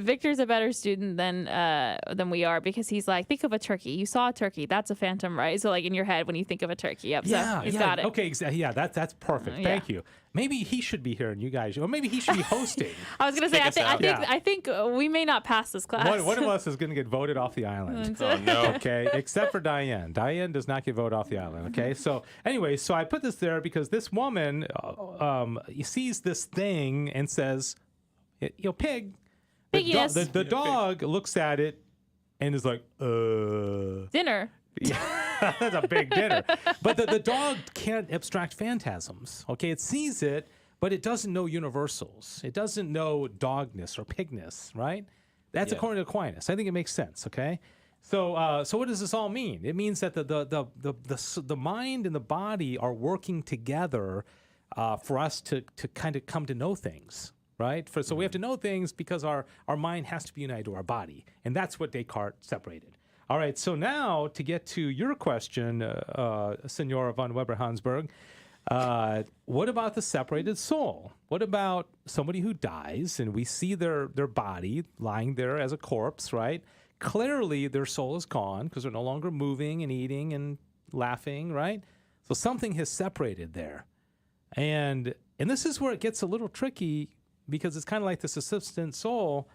Victor's a better student than we are because he's like, think of a turkey. You saw a turkey. That's a phantom, right? So in your head when you think of a turkey. Yep. So he's got it. Okay, exactly. Yeah, that's perfect. Thank you. Maybe he should be here and you guys, or maybe he should be hosting. I was gonna say, I think we may not pass this class. One of us is going to get voted off the island. Oh no. Okay, except for Diane. Diane does not get voted off the island. Okay, so anyway, so I put this there because this woman sees this thing and says, pig. Pigginess. The dog looks at it and is like, Dinner. Yeah, that's a big dinner. But the dog can't abstract phantasms. Okay, it sees it, but it doesn't know universals. It doesn't know dogness or pigness, right? That's according to Aquinas. I think it makes sense. Okay, so what does this all mean? It means that the mind and the body are working together for us to kind of come to know things. Right? So we have to know things because our mind has to be united to our body, and that's what Descartes separated. All right, so now to get to your question, Senora von Weber-Hansberg, what about the separated soul? What about somebody who dies and we see their body lying there as a corpse, right? clearly their soul is gone because they're no longer moving and eating and laughing, right? So something has separated there. And this is where it gets a little tricky because it's kind of like this assistant soul,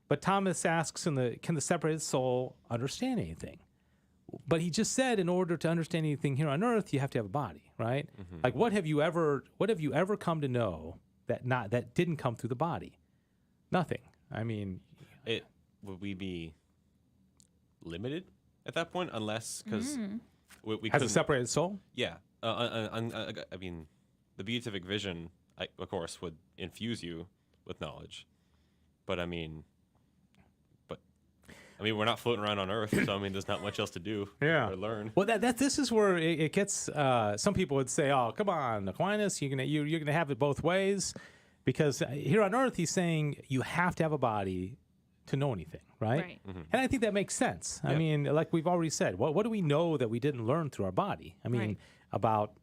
but Thomas asks, can the separated soul understand anything? But he just said in order to understand anything here on earth, you have to have a body, right? Mm-hmm. Like what have you ever come to know that didn't come through the body? Nothing. I mean, would we be limited at that point unless because we has a separated soul? Yeah. I mean, the beatific vision, of course, would infuse you with knowledge, but I mean, we're not floating around on Earth, so I mean, there's not much else to do or learn. Well, this is where it gets. Some people would say, "Oh, come on, Aquinas, you're gonna have it both ways," because here on Earth, he's saying you have to have a body to know anything, right? Mm-hmm. And I think that makes sense. Yep. I mean, like we've already said, what do we know that we didn't learn through our body? I mean, about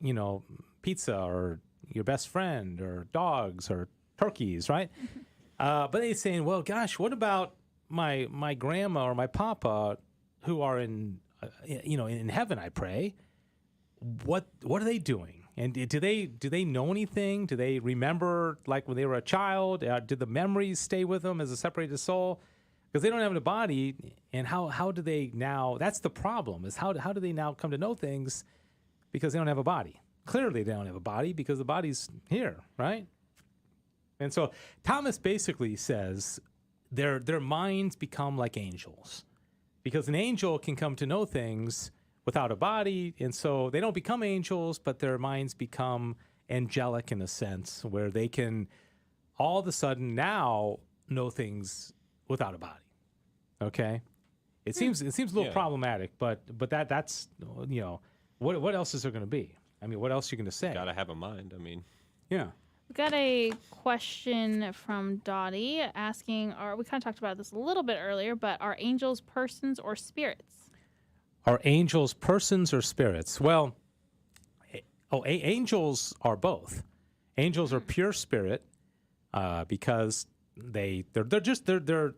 pizza or your best friend or dogs or turkeys, right? Mm-hmm. But they're saying, well, gosh, what about my grandma or my papa who are in heaven, I pray. What are they doing? And do they know anything? Do they remember like when they were a child? Did the memories stay with them as a separated soul? Because they don't have a body, and how do they now? That's the problem. Is how do they now come to know things because they don't have a body? Clearly, they don't have a body because the body's here, right? And so Thomas basically says their minds become like angels, because an angel can come to know things without a body, and so they don't become angels, but their minds become angelic in a sense, where they can all of a sudden now know things without a body. Okay, it seems a little problematic, but that's what else is there going to be? I mean, what else are you going to say? Gotta have a mind. I mean, yeah. We got a question from Dottie asking, we kind of talked about this a little bit earlier, but are angels persons or spirits? Are angels persons or spirits? Well, angels are both. Angels are pure spirit because they're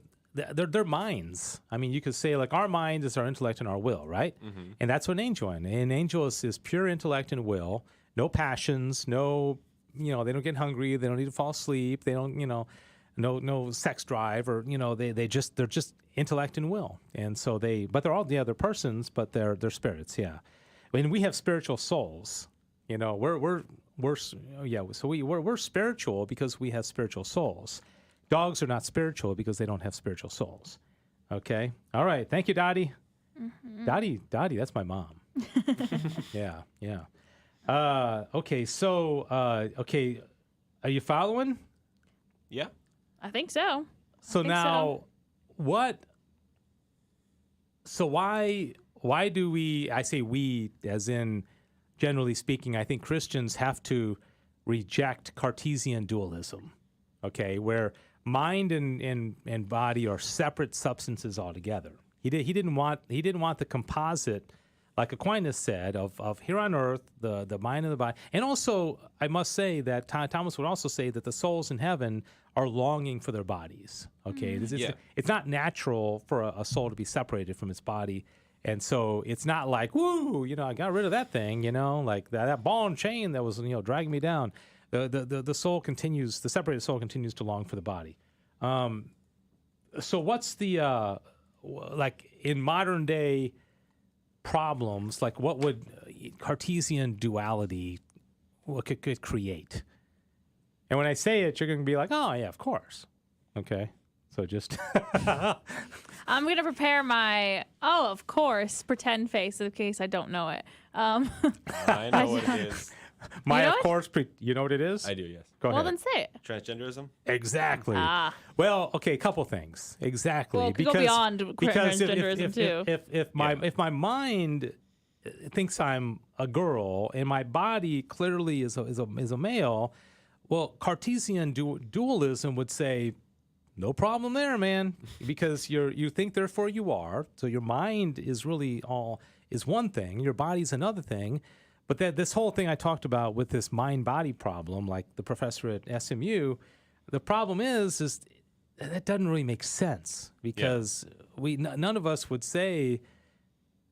minds. I mean, you could say like our mind is our intellect and our will, right? Mm-hmm. And that's what an angel is. An angel is pure intellect and will, no passions, no, they don't get hungry, they don't need to fall asleep, they don't, no sex drive, or they're just intellect and will. And so but they're all they're persons, but they're spirits, yeah. I mean, we have spiritual souls. We're spiritual because we have spiritual souls. Dogs are not spiritual because they don't have spiritual souls. Okay? All right. Thank you, Dottie. Mm-hmm. Dottie, that's my mom. Yeah. Okay, so, are you following? Yeah. I think so. Why do we, I say we, as in, generally speaking, I think Christians have to reject Cartesian dualism, okay, where mind and body are separate substances altogether. He didn't want the composite, like Aquinas said, of here on earth, the mind and the body. And also, I must say that Thomas would also say that the souls in heaven are longing for their bodies. Okay, it's not natural for a soul to be separated from its body. And so it's not like, woo, I got rid of that thing, like that ball and chain that was, dragging me down. The soul continues, the separated soul continues to long for the body. So what's the, like in modern day problems, like what would Cartesian duality, what could create? And when I say it, you're going to be like, oh yeah, of course. Okay. So just I'm going to prepare my, of course, pretend face in case I don't know it. I know what it is. Of course, you know what it is? I do, yes. Go ahead. Well, then say it. Transgenderism? Exactly. Well, okay, a couple things. Exactly. Well, it could go beyond transgenderism, too. If my mind thinks I'm a girl and my body clearly is a male, well, Cartesian dualism would say, no problem there, man, because you think therefore you are. So your mind is really is one thing, your body's another thing. But this whole thing I talked about with this mind-body problem, like the professor at SMU, the problem is that doesn't really make sense because none of us would say,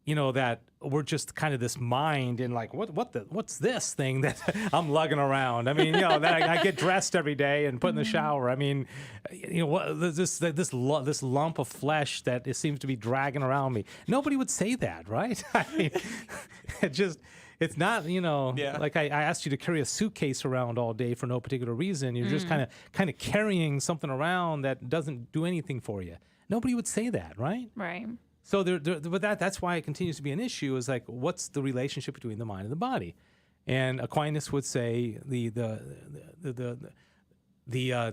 that we're just kind of this mind and like, what's this thing that I'm lugging around? I mean, that I get dressed every day and put in the shower. I mean, this lump of flesh that it seems to be dragging around me. Nobody would say that, right? I mean, it's not, like I asked you to carry a suitcase around all day for no particular reason. You're just kind of carrying something around that doesn't do anything for you. Nobody would say that, right? Right. So but that's why it continues to be an issue, is like, what's the relationship between the mind and the body? And Aquinas would say the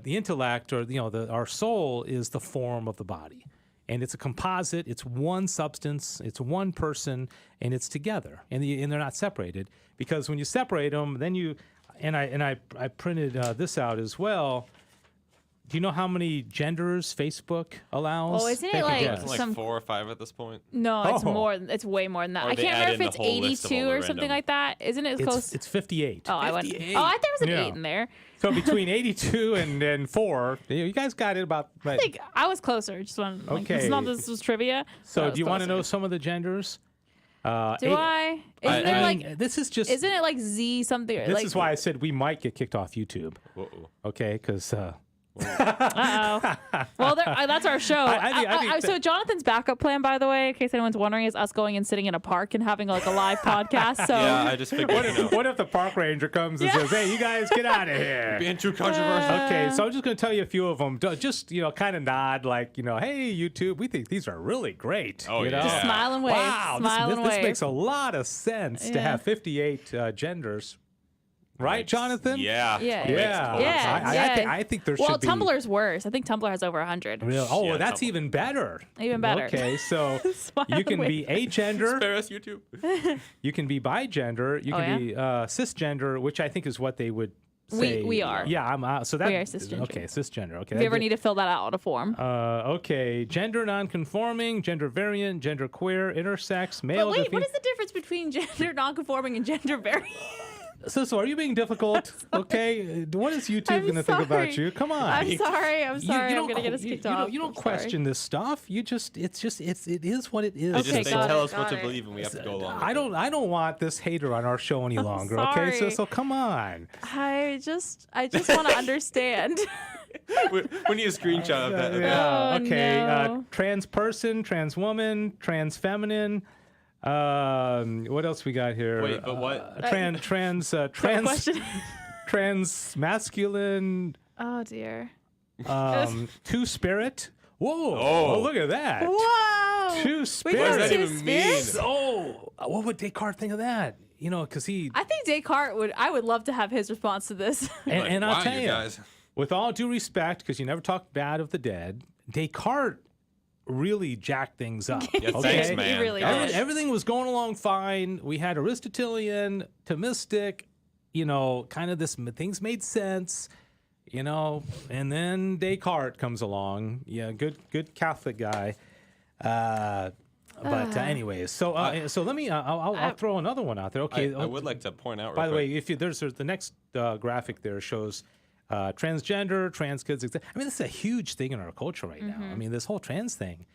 intellect, or our soul, is the form of the body, and it's a composite. It's one substance. It's one person, and it's together, and they're not separated, because when you separate them, then I printed this out as well. Do you know how many genders Facebook allows? Oh, isn't it like It's like 4 or 5 at this point. No, it's more. It's way more than that. Or I they can't add remember in if the it's whole list of 82 all the or something random. like that. Isn't it close? It's 58. Oh, I thought there was an 8 in there. So between 82 and 4, you guys got it about right. I think I was closer. Just one. Okay. It's not this was trivia. So do you want to know some of the genders? Do I? Isn't it like? This is just. Isn't it like Z something? This is why I said we might get kicked off YouTube. Whoa. Okay, because. Uh-oh. Well, that's our show. I think so Jonathan's backup plan, by the way, in case anyone's wondering, is us going and sitting in a park and having like a live podcast. So Yeah, I just figured. What if the park ranger comes and says, "Hey, you guys, get out of here"? Being too controversial. Okay, so I'm just going to tell you a few of them. Just kind of nod, like, hey, YouTube, we think these are really great. Oh, you know? yeah. just smile and wave. Wow, Smile and this wave. makes a lot of sense to have 58 genders. Right, Jonathan? Yeah. Yeah. totally. Yeah. I think there Well, should be. Tumblr's worse. I think Tumblr has over 100. Really? Oh, Yeah, that's Tumblr. even better. Even better. Okay, so Smile you can and be agender, Spare us, YouTube. you can be bigender, you can be cisgender, which I think is what they would say. We are. Yeah, I'm. So that We are cisgender. Okay, cisgender. Okay. If you ever need to fill that out on a form. Okay, gender nonconforming, gender variant, gender queer, intersex, male. But wait, to what is the difference between gender nonconforming and gender variant? So are you being difficult? Okay, what is YouTube I'm going to think about sorry. you? Come on. I'm sorry. I'm sorry. I'm don't going to get us you- kicked you off. don't- You don't I'm sorry. question this stuff. It is what it is. Okay, They got tell it, us what got to it. believe, and we have to go along. I don't want this hater on our show any longer. Okay, sorry. so come on. I just want to understand. we need a screenshot of that. Yeah. Oh, Okay. no. Trans person, trans woman, trans feminine. What else we got here? Wait, but what? Question. Trans masculine. Oh dear. Two spirit. Whoa! Oh. Look at that. Whoa. Two We spirit. What does got that two even mean? spirits? Oh, what would Descartes think of that? Because he I think Descartes would. I would love to have his response to this. and I'll wow, tell you you, guys. with all due respect, because you never talk bad of the dead, Descartes really jacked things up. Yeah, thanks, man. He really Gosh. did. Everything was going along fine. We had Aristotelian, Thomistic, kind of this things made sense, and then Descartes comes along. Yeah, good Catholic guy. But anyways, so let me. I'll throw another one out there. Okay. I would like to point out. By real the way, quick. if there's the next graphic there shows transgender, trans kids. I mean, this is a huge thing in our culture right now. I mean, this whole trans thing,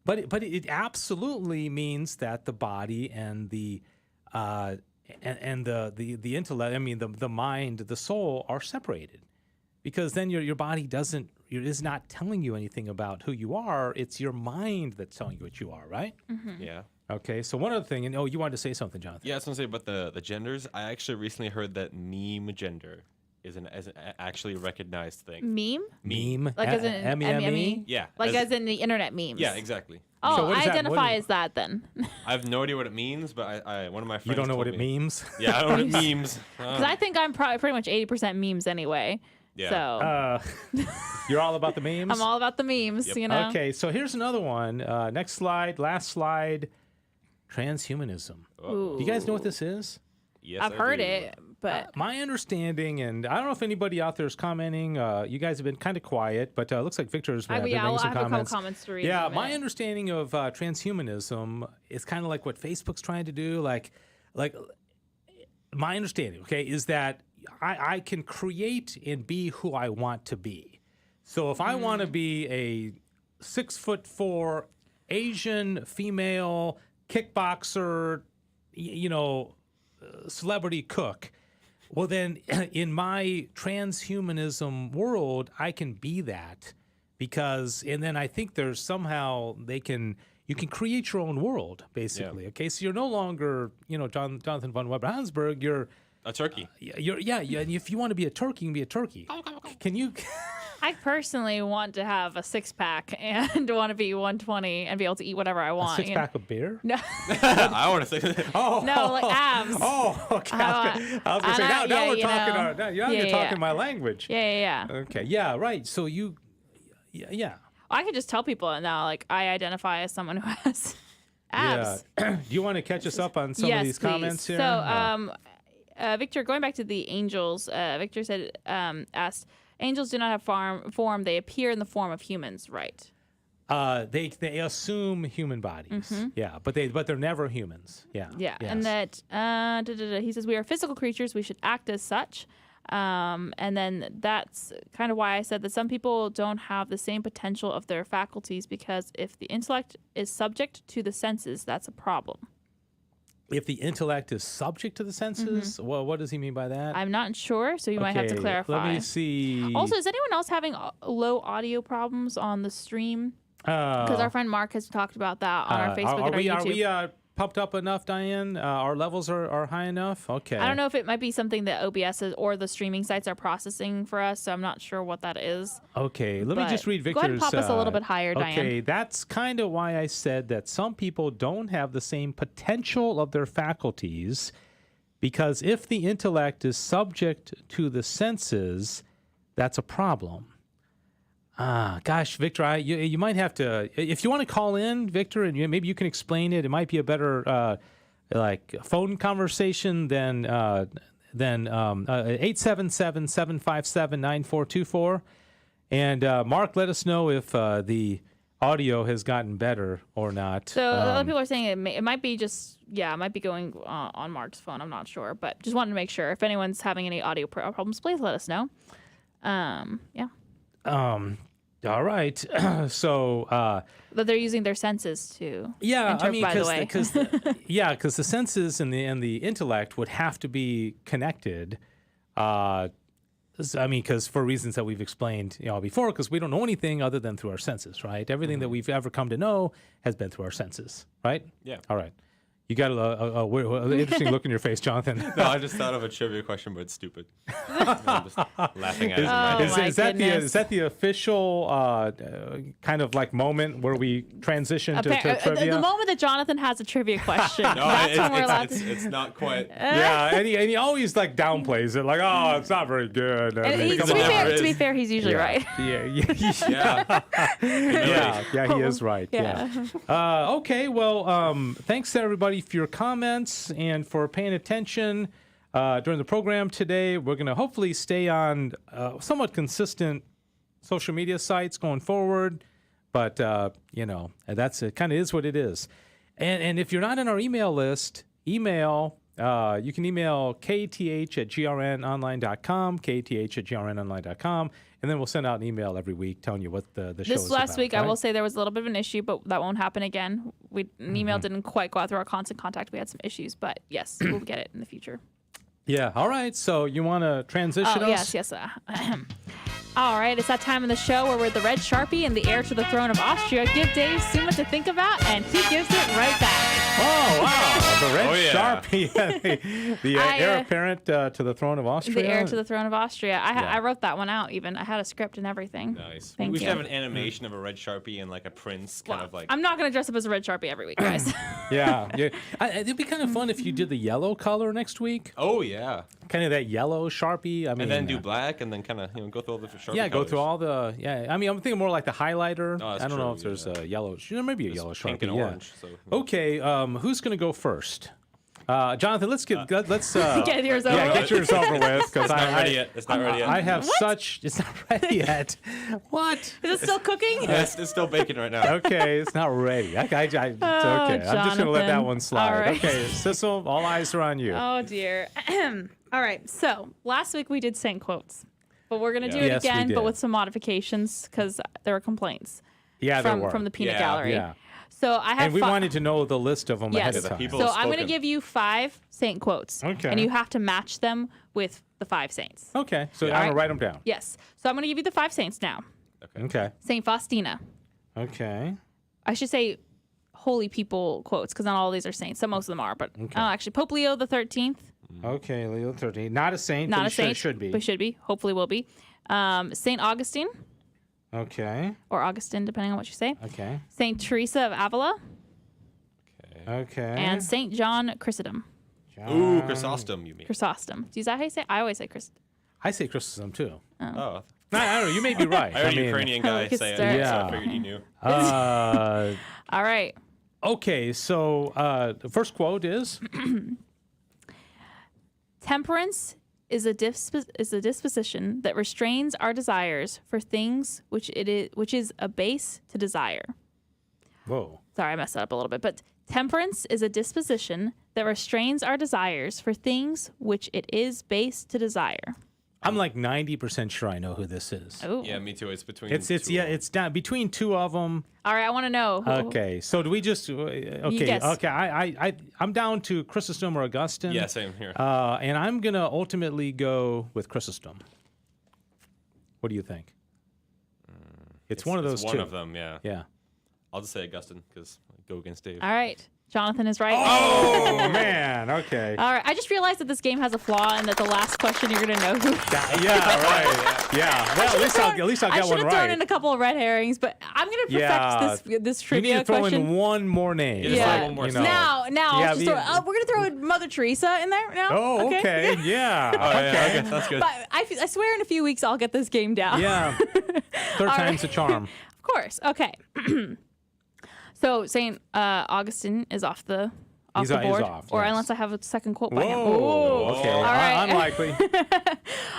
but it absolutely means that the body and the the intellect. I mean, the mind, the soul are separated, because then your body is not telling you anything about who you are. It's your mind that's telling you what you are, right? Yeah. Okay. So one other thing, and you wanted to say something, Jonathan. Yeah, I was gonna say about the genders. I actually recently heard that meme gender is an actually recognized thing. Meme? Meme, Like as in M-E-M-E? Yeah. Like as in the internet memes. Yeah, exactly. Oh, So what I is that? identify What- as that then. I have no idea what it means, but I one of my friends. You don't know told what it me. means? Yeah, I don't know what it means. Because I think I'm probably pretty much 80% memes anyway. Yeah. So You're all about the memes? I'm all about the memes, Yep. you know? Okay, so here's another one. Next slide, last slide. Transhumanism. Ooh. Do you guys know what this is? Yes, I've I heard do. it, but My understanding, and I don't know if anybody out there is commenting. You guys have been kind of quiet, but it looks like Victor's been yeah, making I some have a couple comments. comments to read. in Yeah, a my minute. understanding of transhumanism is kind of like what Facebook's trying to do. Like my understanding, okay, is that I can create and be who I want to be. So if I want to be a 6'4" Asian female kickboxer, celebrity cook. Well, then in my transhumanism world, I can be that and then I think there's somehow you can create your own world, basically. Yeah. Okay, so you're no longer, Jonathan von Weber-Hansberg. You're a turkey. And if you want to be a turkey, you can be a turkey. Can you? I personally want to have a six-pack and want to be 120 and be able to eat whatever I want. A six-pack of beer? No. I want to say that. Oh. No, like abs. Oh, okay. I was going to say, now we're talking, you're talking my language. Yeah. Okay, yeah, right. So yeah. I could just tell people now, like, I identify as someone who has abs. Yeah. Do you want to catch us up on some of these comments here? So, Victor, going back to the angels, Victor said, asked, angels do not have form. They appear in the form of humans, right? They assume human bodies. Mm-hmm. Yeah, but they're never humans. Yeah. Yeah, yes. and that he says we are physical creatures. We should act as such. And then that's kind of why I said that some people don't have the same potential of their faculties, because if the intellect is subject to the senses, that's a problem. If the intellect is subject to the senses? Well, what does he mean by that? I'm not sure, so you might have to clarify. Let me see. Also, is anyone else having low audio problems on the stream? Because our friend Mark has talked about that on our Facebook and our YouTube. Are we pumped up enough, Diane? Our levels are high enough? Okay. I don't know if it might be something that OBS or the streaming sites are processing for us, so I'm not sure what that is. Okay, let me just read Victor's... Go ahead and pop us a little bit higher, Diane. Okay, that's kind of why I said that some people don't have the same potential of their faculties, because if the intellect is subject to the senses, that's a problem. Gosh, Victor, you might have to, if you want to call in, Victor, and maybe you can explain it. It might be a better phone conversation than 877-757-9424. And Mark, let us know if the audio has gotten better or not. So a lot of people are saying it might be it might be going on Mark's phone. I'm not sure, but just wanted to make sure. If anyone's having any audio problems, please let us know. All right. So, but they're using their senses to. Yeah, I mean, because the senses and the intellect would have to be connected. Because for reasons that we've explained, before, because we don't know anything other than through our senses, right? Everything that we've ever come to know has been through our senses, right? Yeah. All right. You got an interesting look in your face, Jonathan. No, I just thought of a trivia question, but it's stupid. I'm just laughing at it. Is that the official kind of like moment where we transition to trivia? The moment that Jonathan has a trivia question, that's when we're allowed to. It's not quite. Yeah, and he always like downplays it, like, oh, it's not very good. To be fair, he's usually right. Yeah. He is right. Yeah. Okay. Well, thanks to everybody for your comments and for paying attention during the program today. We're going to hopefully stay on somewhat consistent social media sites going forward, but that's it. Kind of is what it is. And if you're not on our email list, you can email kth@grnonline.com, kth@grnonline.com, and then we'll send out an email every week telling you what the show is about. This last week, right? I will say there was a little bit of an issue, but that won't happen again. An email didn't quite go out through our constant contact. We had some issues, but yes, we'll get it in the future. Yeah. All right. So you want to transition us? Yes. All right, it's that time in the show where we're the red Sharpie and the heir to the throne of Austria give Dave Summa to think about, and he gives it right back. Oh, wow. The red Sharpie, the heir apparent to the throne of Austria. The heir to the throne of Austria. I wrote that one out even. I had a script and everything. Nice. Thank we you. should have an animation of a red Sharpie and like a prince kind of like. I'm not going to dress up as a red Sharpie every week, guys. Yeah. It'd be kind of fun if you did the yellow color next week. Oh, yeah. Kind of that yellow Sharpie. I mean, and then do black and then kind of go through all the different Sharpie go colors. through all the, I mean, I'm thinking more like the highlighter. Oh, I don't know if there's a yellow, maybe a yellow Sharpie. Pink and orange. So, okay, who's going to go first? Jonathan, let's get yours over. Yeah, get yours over with, because it's not ready yet. It's not ready yet. I have it's not ready yet. What? Is it still cooking? Yes, it's still baking right now. Okay, it's not ready. It's okay. I'm just gonna let that one slide. All right. Okay, Sissel, all eyes are on you. Oh dear. All right. So last week we did saint quotes, but we're gonna do it Yes, we again, did. but with some modifications because there were complaints. Yeah, from the peanut gallery. Yeah. So I have And we wanted to know the list of them ahead Yes. of time. People So have I'm going to spoken. give you 5 saint quotes. Okay. And you have to match them with the 5 saints. Okay, so I'm All going right. to write them down. Yes. So I'm going to give you the 5 saints now. Okay. Saint Faustina. Okay. I should say holy people quotes because not all of these are saints. Some most of them are, but actually Pope Leo the 13th. Okay, Leo 13. Not a saint, Not but a saint, should be. but should be. Hopefully will be. Saint Augustine Okay. or Augustine, depending on what you say. Okay. Saint Teresa of Avila Okay. and Saint John Chrysostom. Ooh, Chrysostom, you mean? Chrysostom. Is that how you say it? I always say Chrysostom. I say Chrysostom too. Oh, I don't know. You may be right. I heard a mean, Ukrainian guy Look at say it, Star. so Yeah. I figured you knew. All right. Okay, so the first quote is Temperance is a disposition that restrains our desires for things which is a base to desire. whoa. Sorry, I messed that up a little bit. But temperance is a disposition that restrains our desires for things which it is base to desire. I'm like 90% sure I know who this is. Oh. Yeah, me too. It's between. It's two yeah, of them. it's down between two of them. All right, I want to know. Okay, so do we just okay? guess. Okay, I'm down to Chrysostom or Augustine. Yeah, same here. And I'm gonna ultimately go with Chrysostom. What do you think? It's one of those It's one two. of them. Yeah. Yeah. I'll just say Augustine because I go against Dave. All right. Jonathan is right. Oh man. Okay. All right. I just realized that this game has a flaw and that the last question you're going to know who. Yeah. Right. Yeah. Well, at least I'll get I one should have thrown right. in a couple of red herrings, but I'm going to Yeah. perfect this You trivia need to throw question. in one more name. Yeah, just Yeah. like one more You thing. know. Now, Yeah, let's just we're going to throw in Mother Teresa in there now. Oh, okay. Yeah. Oh, okay. yeah, okay, that's good. But I swear in a few weeks I'll get this game down. Yeah. Third time's the charm. Of course. Okay. So St. Augustine is off the He's board. off, Or yes. unless I have a second quote by him. Whoa. Okay. All right. Unlikely.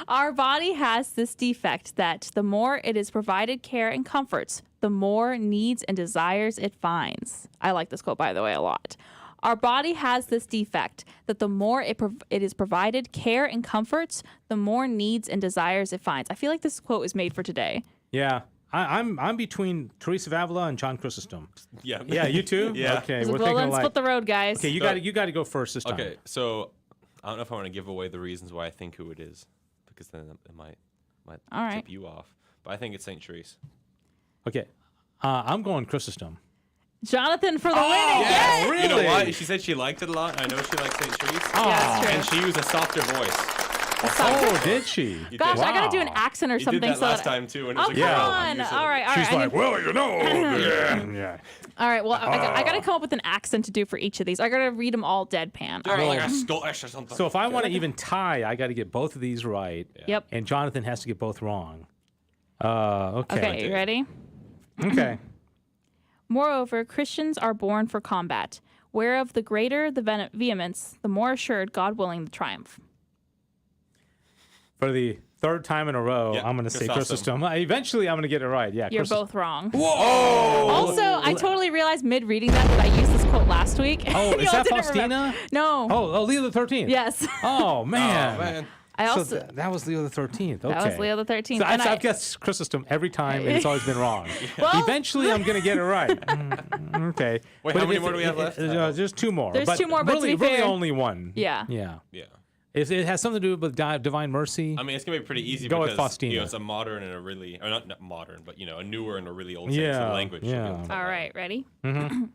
Our body has this defect that the more it is provided care and comforts, the more needs and desires it finds. I like this quote, by the way, a lot. Our body has this defect that the more it is provided care and comforts, the more needs and desires it finds. I feel like this quote is made for today. Yeah. I'm between Teresa of Avila and John Chrysostom. Yeah. Yeah, you too? Yeah. Okay, So we're well, thinking then alike. split the road, guys. Okay, you got to go first this time. Okay, so I don't know if I want to give away the reasons why I think who it is, because then it might All right. tip you off. But I think it's Saint Therese. Okay. I'm going Chrysostom. Jonathan for the winning. yeah, Yes! really? You know why? She said she liked it a lot. I know she liked Saint Therese. Yeah, And it's true. she used a softer voice. Oh, did she? You Gosh, did. I gotta do an Wow. accent or You something. did that so last that time too. And Oh, it come was like, on. usually- All right. She's like, well, you know. yeah. All right. Well, I got to come up with an accent to do for each of these. I got to read them all deadpan. All Or right. like a Scottish or something. So if I want to even tie, I got to get both of these right. Yep. And Jonathan has to get both wrong. Okay. Okay. You ready? Okay. Moreover, Christians are born for combat, whereof the greater the vehemence, the more assured, God willing, the triumph. For the third time in a row, Yeah, I'm going to say Chrysostom. Chrysostom. Eventually, I'm going to get it right. Yeah. You're Chrysostom. both wrong. Whoa! Also, I totally realized mid-reading that I used this quote last week. Oh, is Y'all that didn't Faustina? remember. No. Oh, Leo the 13th. Yes. Oh, man. Oh, man. I So also that was Leo the 13th. Okay. that was Leo the 13th. So and I've guessed Chrysostom every time, and it's always been wrong. Well- Eventually, I'm going to get it right. Okay. Wait, how many more do we have left? Just two more. There's two more, but to really, be really fair- only one. Yeah. Yeah. Yeah. It has something to do with divine mercy. I mean, it's gonna be pretty easy Go with because Faustina. it's a modern and a really, or not modern, but a newer and a really old Yeah, sense of language. You'll be able yeah. to tell All that. right, ready? Mm-hmm.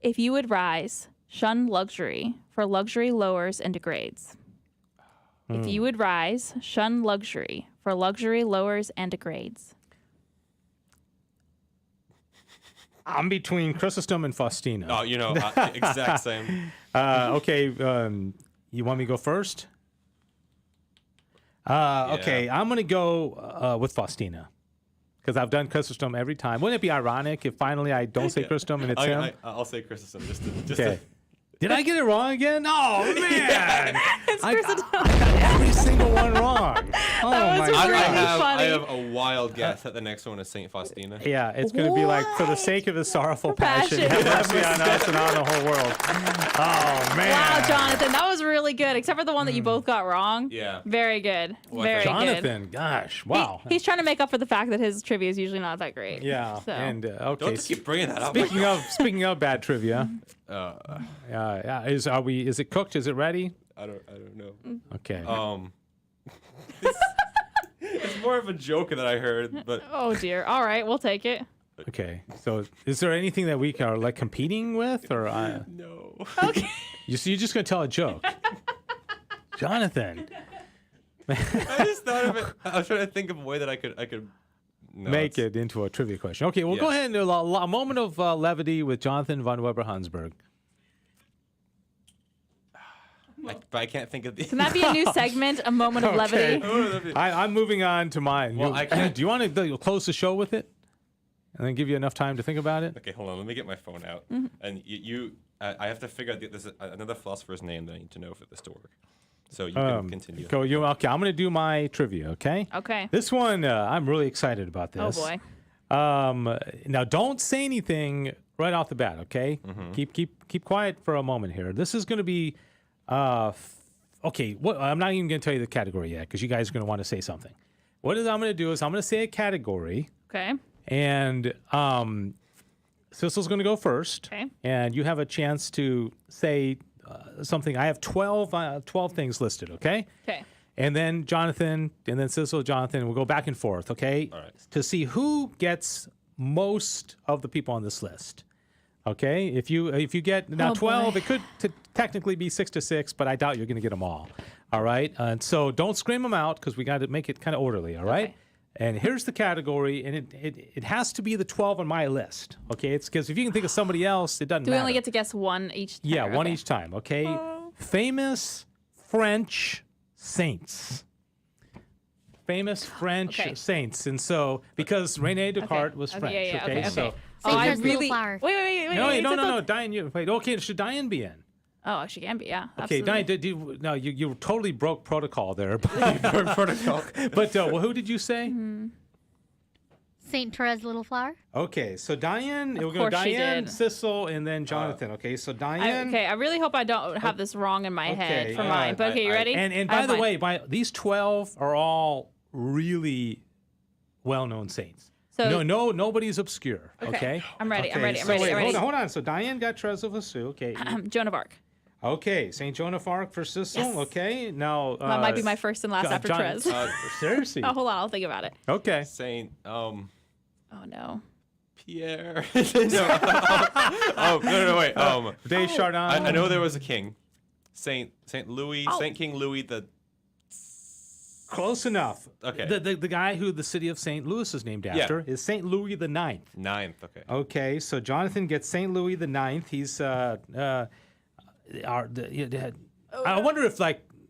If you would rise, shun luxury, for luxury lowers and degrades. If you would rise, shun luxury, for luxury lowers and degrades. I'm between Chrysostom and Faustina. Oh, exact same. Okay. You want me to go first? Okay. I'm going to go with Faustina. Because I've done Chrysostom every time. Wouldn't it be ironic if finally I don't say Chrysostom and it's him? I'll say Chrysostom just to Okay. Did I get it wrong again? Oh, man. It's I Chrysostom. got every single one wrong. Oh That was my really God. funny. I have a wild guess that the next one is Saint Faustina. Yeah, it's going to be like, for the sake of his sorrowful passion, Passion. have mercy on us and on the whole world. Oh, man. Wow, Jonathan, that was really good, except for the one that you both got wrong. Yeah. Very good. Well, Very good. Jonathan, gosh, wow. He's trying to make up for the fact that his trivia is usually not that great. Yeah, So. and okay. Don't just keep bringing that up. Speaking of bad trivia, is it cooked? Is it ready? I don't know. Okay. It's more of a joke that I heard, but Oh dear. All right, we'll take it. Okay. So, is there anything that we are like competing with, or no. Okay. you're just gonna tell a joke? Jonathan, I just thought of it. I was trying to think of a way that I could make it into a trivia question. Okay, we'll go Yes. ahead and do a moment of levity with Jonathan von Weber-Hansberg. But I can't think of the. Can that be a new segment? A moment of levity. I'm moving on to mine. Well, I can't- Do you want to close the show with it, and then give you enough time to think about it? Okay, hold on. Let me get my phone out. And I have to figure out this is another philosopher's name that I need to know for this to work. So you can continue. Okay, I'm going to do my trivia. Okay. Okay. This one, I'm really excited about Oh this. boy. Now, don't say anything right off the bat. Okay. Keep quiet for a moment here. This is going to be. Okay. What? I'm not even going to tell you the category yet because you guys are going to want to say something. What I'm going to do is I'm going to say a category. Okay. And Sissel's going to go first. Okay. And you have a chance to say something. I have 12 things listed, okay? Okay. And then Jonathan, and then Sissel, Jonathan, we'll go back and forth, okay? All right. To see who gets most of the people on this list. Okay? If you get now Oh, 12, boy. it could technically be 6-6, but I doubt you're going to get them all. All right? And so don't scream them out because we got to make it kind of orderly, all right? Okay. And here's the category, and it has to be the 12 on my list. Okay, it's because if you can think of somebody else, it doesn't Do we matter. only get to guess one each time? Yeah, one Okay. each time. Okay, famous French saints. Famous French Okay. saints, and so because Rene Descartes was Okay, French. yeah, okay, okay. so Oh, I Therese Little really. Flower. Wait. no, Diane, you wait. Okay, should Diane be in? Oh, she can be. Yeah. Okay, Absolutely. Diane, you totally broke protocol there. But well, who did you say? Saint Therese Little Flower. Okay, so Diane, we're going course she Diane, did. Sissel, and then Jonathan. Okay, so Diane. Okay, I really hope I don't have this wrong in my head for yeah. mine. But okay, you ready? And I by have the mine. way, these 12 are all really well-known saints. So- nobody's obscure. Okay, I'm ready, I'm Okay, ready, I'm so ready, wait, I'm ready. Hold on. So Diane got Therese of Lisieux. Okay. Joan of Arc. Okay, Saint Joan of Arc for Sissel. Yes. Okay, now That might be my first and last after Therese. Seriously. Oh, hold on, I'll think about it. Okay. Saint Oh no. Pierre. No, wait. Deschardins. I know there was a king, Saint Louis, Oh. Saint King Louis the. Close enough. Okay. The guy who the city of St. Louis is named after is Saint Louis the Ninth. Ninth. Okay. Okay, so Jonathan gets St. Louis the Ninth. He's I wonder if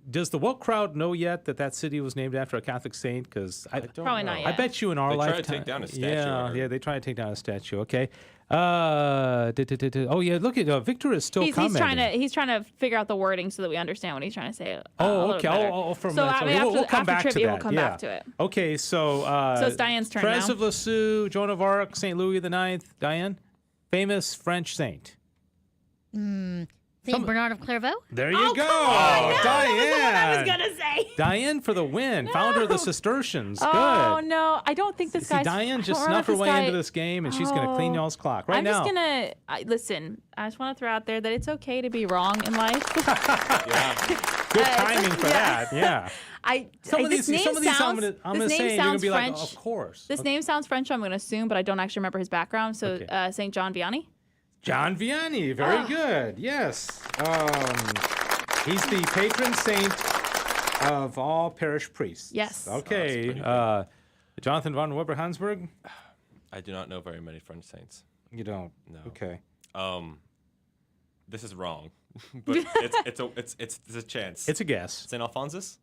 does the woke crowd know yet that city was named after a Catholic saint? Because I don't Probably know. not I yet. bet you in our They tried to lifetime. take down a statue. Yeah, they tried to take down a statue. Okay. Oh yeah, look at Victor is still He's commenting. trying to figure out the wording so that we understand what he's trying to say. a Oh, little okay. better. From so that. I mean, Okay, we'll come after back trivia, to that. we'll come yeah. back to it. Okay, so So it's Diane's turn Therese now. of Lisieux, Joan of Arc, Saint Louis the Ninth. Diane, famous French saint. Saint Bernard of Clairvaux. There you go, I Diane. was gonna say. Diane for the win. Founder of the Cistercians. Oh Good. no, I don't think this See, guy's. Diane I just don't know snuck if her this way guy- into this game, and she's going to clean y'all's clock right I'm now. just gonna listen. I just want to throw out there that it's okay to be wrong in life. Good timing for yeah. that. Yeah. Some of this these, name I'm going to this say, name you're going to sounds be French. like, of course. This name sounds French, so I'm going to assume, but I don't actually remember his background. So Okay. Saint John Vianney. John Vianney, very good. Yes. He's the patron saint of all parish priests. Yes. Okay. pretty good. Jonathan von Weber-Hansberg? I do not know very many French saints. You don't? No. Okay. This is wrong, but it's a chance. It's a guess. Saint Alphonsus,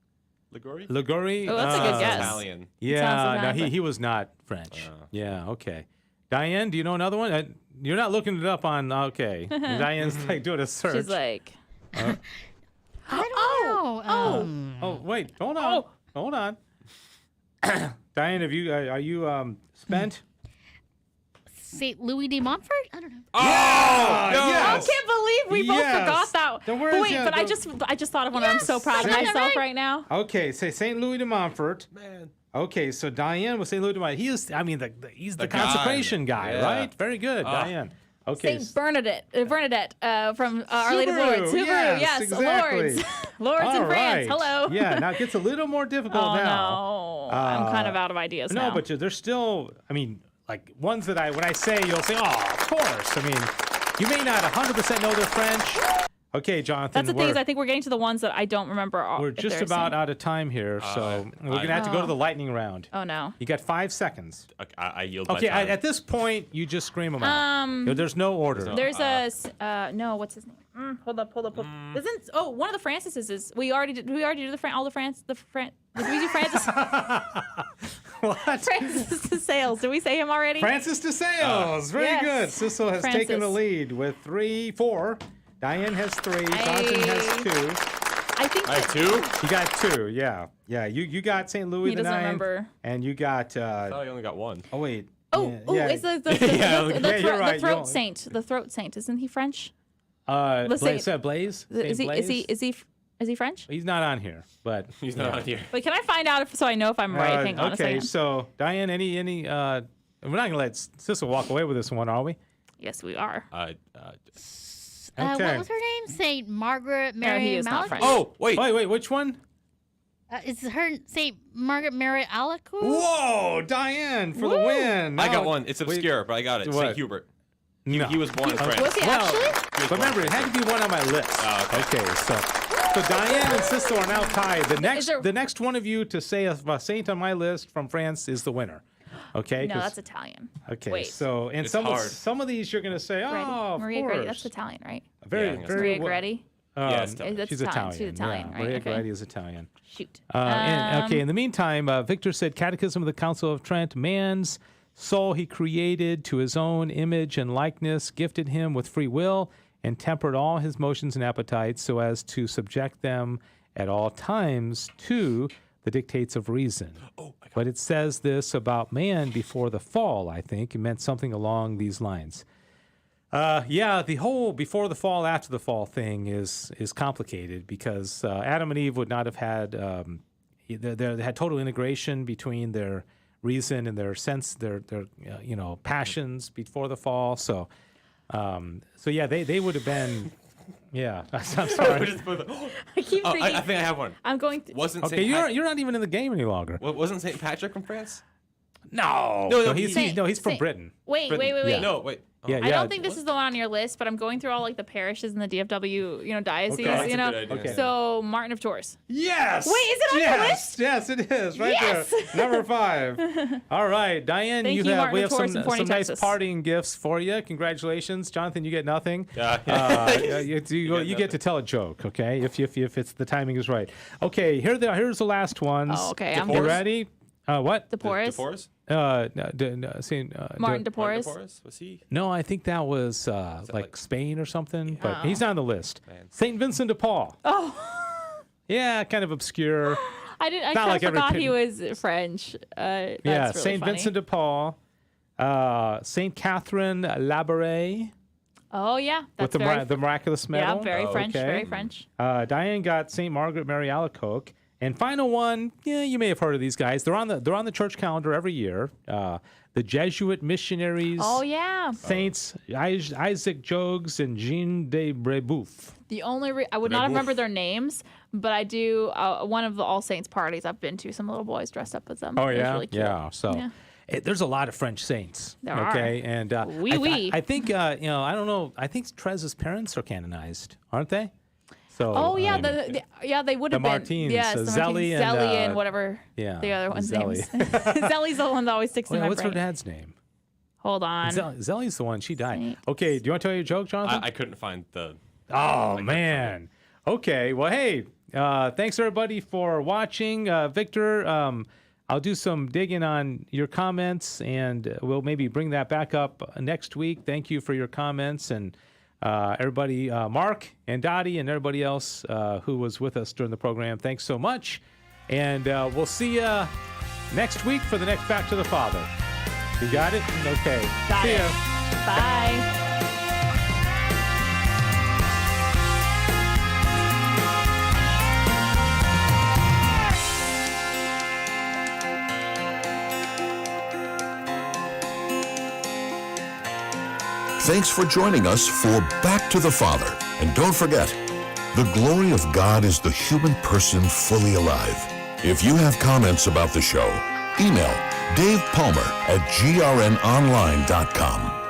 Liguori. Liguori? Oh, that's a good guess. Italian. Sounds Yeah, like no, that, but- he was not French. Yeah, okay. Diane, do you know another one? You're not looking it up on, okay. Diane's like doing a search. She's like, I don't know. Oh, wait, hold on. Hold on. Diane, are you spent? St. Louis de Montfort? I don't know. Oh, no. Yes. I can't believe we both forgot that. Then But wait, but I just thought of one. I'm so proud of myself right now. Okay, say St. Louis de Montfort. Man. Okay, so Diane was St. Louis de Montfort. He's the The guy. consecration guy, Yeah. right? Very good, Diane. Okay. Saint Bernadette from Our Lady of Subaru, Lourdes. Subaru, yes, exactly. Lords. Lords All in France. right. Hello. Yeah, now it gets a little more difficult Oh, now. no. I'm kind of out of ideas No, now. but there's still, like ones that when I say, you'll say, oh, of course. You may not 100% know they're French. Okay, Jonathan. That's the thing is I think we're getting to the ones that I don't remember. We're if just they're about same. out of time here, so we're going to have to go to the lightning round. Oh, no. You got 5 seconds. Okay, I yield Okay, my time. at this point, you just scream them out. There's no order. There's no, what's his name? Hold up. Isn't one of the Francises is we already did all the France did we do Francis What? Francis de Sales? Did we say him already? Francis de Sales. Very yes. good. Sissel has taken the Francis. lead with 4. Diane has 3. Jonathan has 2. I think I have 2? You got 2, yeah. Yeah, you got St. Louis He the doesn't 9th. remember. And you got, I thought I only got 1. oh, wait. It's the you're right. throat saint. The throat saint. Isn't he French? Blaze? Blaze. Saint Blaze? Is he French? He's not on here, but He's not on here. But can I find out so I know if I'm right? Hang on a okay, second. so Diane, any we're not gonna let Sissel walk away with this one, are we? Yes, we are. Okay. What was her name? Saint Margaret No, Mary he is not Alacoque? French. Oh, wait. Wait, which one? Is her Saint Margaret Mary Alacoque? Whoa, Diane for the win. I got No, one. It's obscure, but I got it. What? St. Hubert. No. He was born in France. Was he Well, actually? But remember, it had to be one on my list. Oh, okay. So Diane and Sissel are now tied. there- The next one of you to say a saint on my list from France is the winner. Okay. No, 'cause- that's Italian. Okay. Wait. So and It's some hard. some of these you're gonna say, oh, of Maria course. Gretti. That's Italian, right? Very, Yeah, I think very Maria well- Gretti. Yeah, it's Italian. That's She's Italian. Italian. She's Italian, yeah. right? Maria Okay. Gretti is Italian. Shoot. Okay, in the meantime, Victor said, Catechism of the Council of Trent, man's soul he created to his own image and likeness, gifted him with free will, and tempered all his motions and appetites so as to subject them at all times to the dictates of reason. But it says this about man before the fall, I think. It meant something along these lines. The whole before the fall, after the fall thing is complicated because Adam and Eve would not have had they had total integration between their reason and their sense, their passions before the fall. So they would have been. Yeah, I'm sorry. I keep thinking. I think I have one. I'm going. Wasn't Okay, Saint you're not even in the game any longer. Wasn't St. Patrick from France? No, he's Saint- from Saint- Britain. Wait. Yeah. No, wait. Oh. Yeah, I don't think this is the one on your list, but I'm going through all like the parishes in the DFW, diocese, Okay. That's a good idea. Okay. So Martin of Tours. Yes. Wait, is it on your list? Yes, it is right Yes! there. Number 5. All right, Diane, Thank you, we Martin have of Tours some in Forney, nice Texas. partying gifts for you. Congratulations, Jonathan. You get nothing. You get to tell a joke, okay? If it's the timing is right. Okay, here's the last ones. Oh, okay. I'm You good. ready? What? De Porres. DeForest? Martin de Martin Porres. DeForest? Was he? No, I think that was like- Spain or something, but Oh. he's not on the list. Man. St. Vincent de Paul. Oh, Yeah, kind of obscure. I Not kind of like every forgot pin- he was French. That's Yeah, really St. funny. Vincent de Paul, St. Catherine Labouré Oh yeah, that's with very. the miraculous medal. Yeah, very French. Okay. Very French. Diane got St. Margaret Mary Alacoque. And final one, you may have heard of these guys. They're on the church calendar every year. The Jesuit Missionaries. Oh yeah. Saints Isaac Jogues and Jean de Brebeuf. The only I would not remember their names, but I do. One of the All Saints parties I've been to, some little boys dressed up as them. Oh It was yeah, really cute. yeah. So there's a lot of French saints. There are. Okay, and Oui, oui. I think I don't know. I think Trez's parents are canonized, aren't they? So Oh yeah, I mean, they would have the been. Martins, Yes, the Zelly Martins, Zelly and, and whatever. yeah, the other one's Zelly. names. Zelly's the one that always sticks in my what's her brain. dad's name? Hold on. Zelly's the one. She died. Saint. Okay, do you want to tell your joke, Jonathan? I couldn't find the. Oh, man. Okay. Well, hey, thanks everybody for watching. Victor, I'll do some digging on your comments and we'll maybe bring that back up next week. Thank you for your comments and everybody, Mark and Dottie and everybody else who was with us during the program. Thanks so much. And we'll see you next week for the next Back to the Father. You got it? Okay. Got See it. ya. Bye. Thanks for joining us for Back to the Father. And don't forget, the glory of God is the human person fully alive. If you have comments about the show, email Dave Palmer at grnonline.com.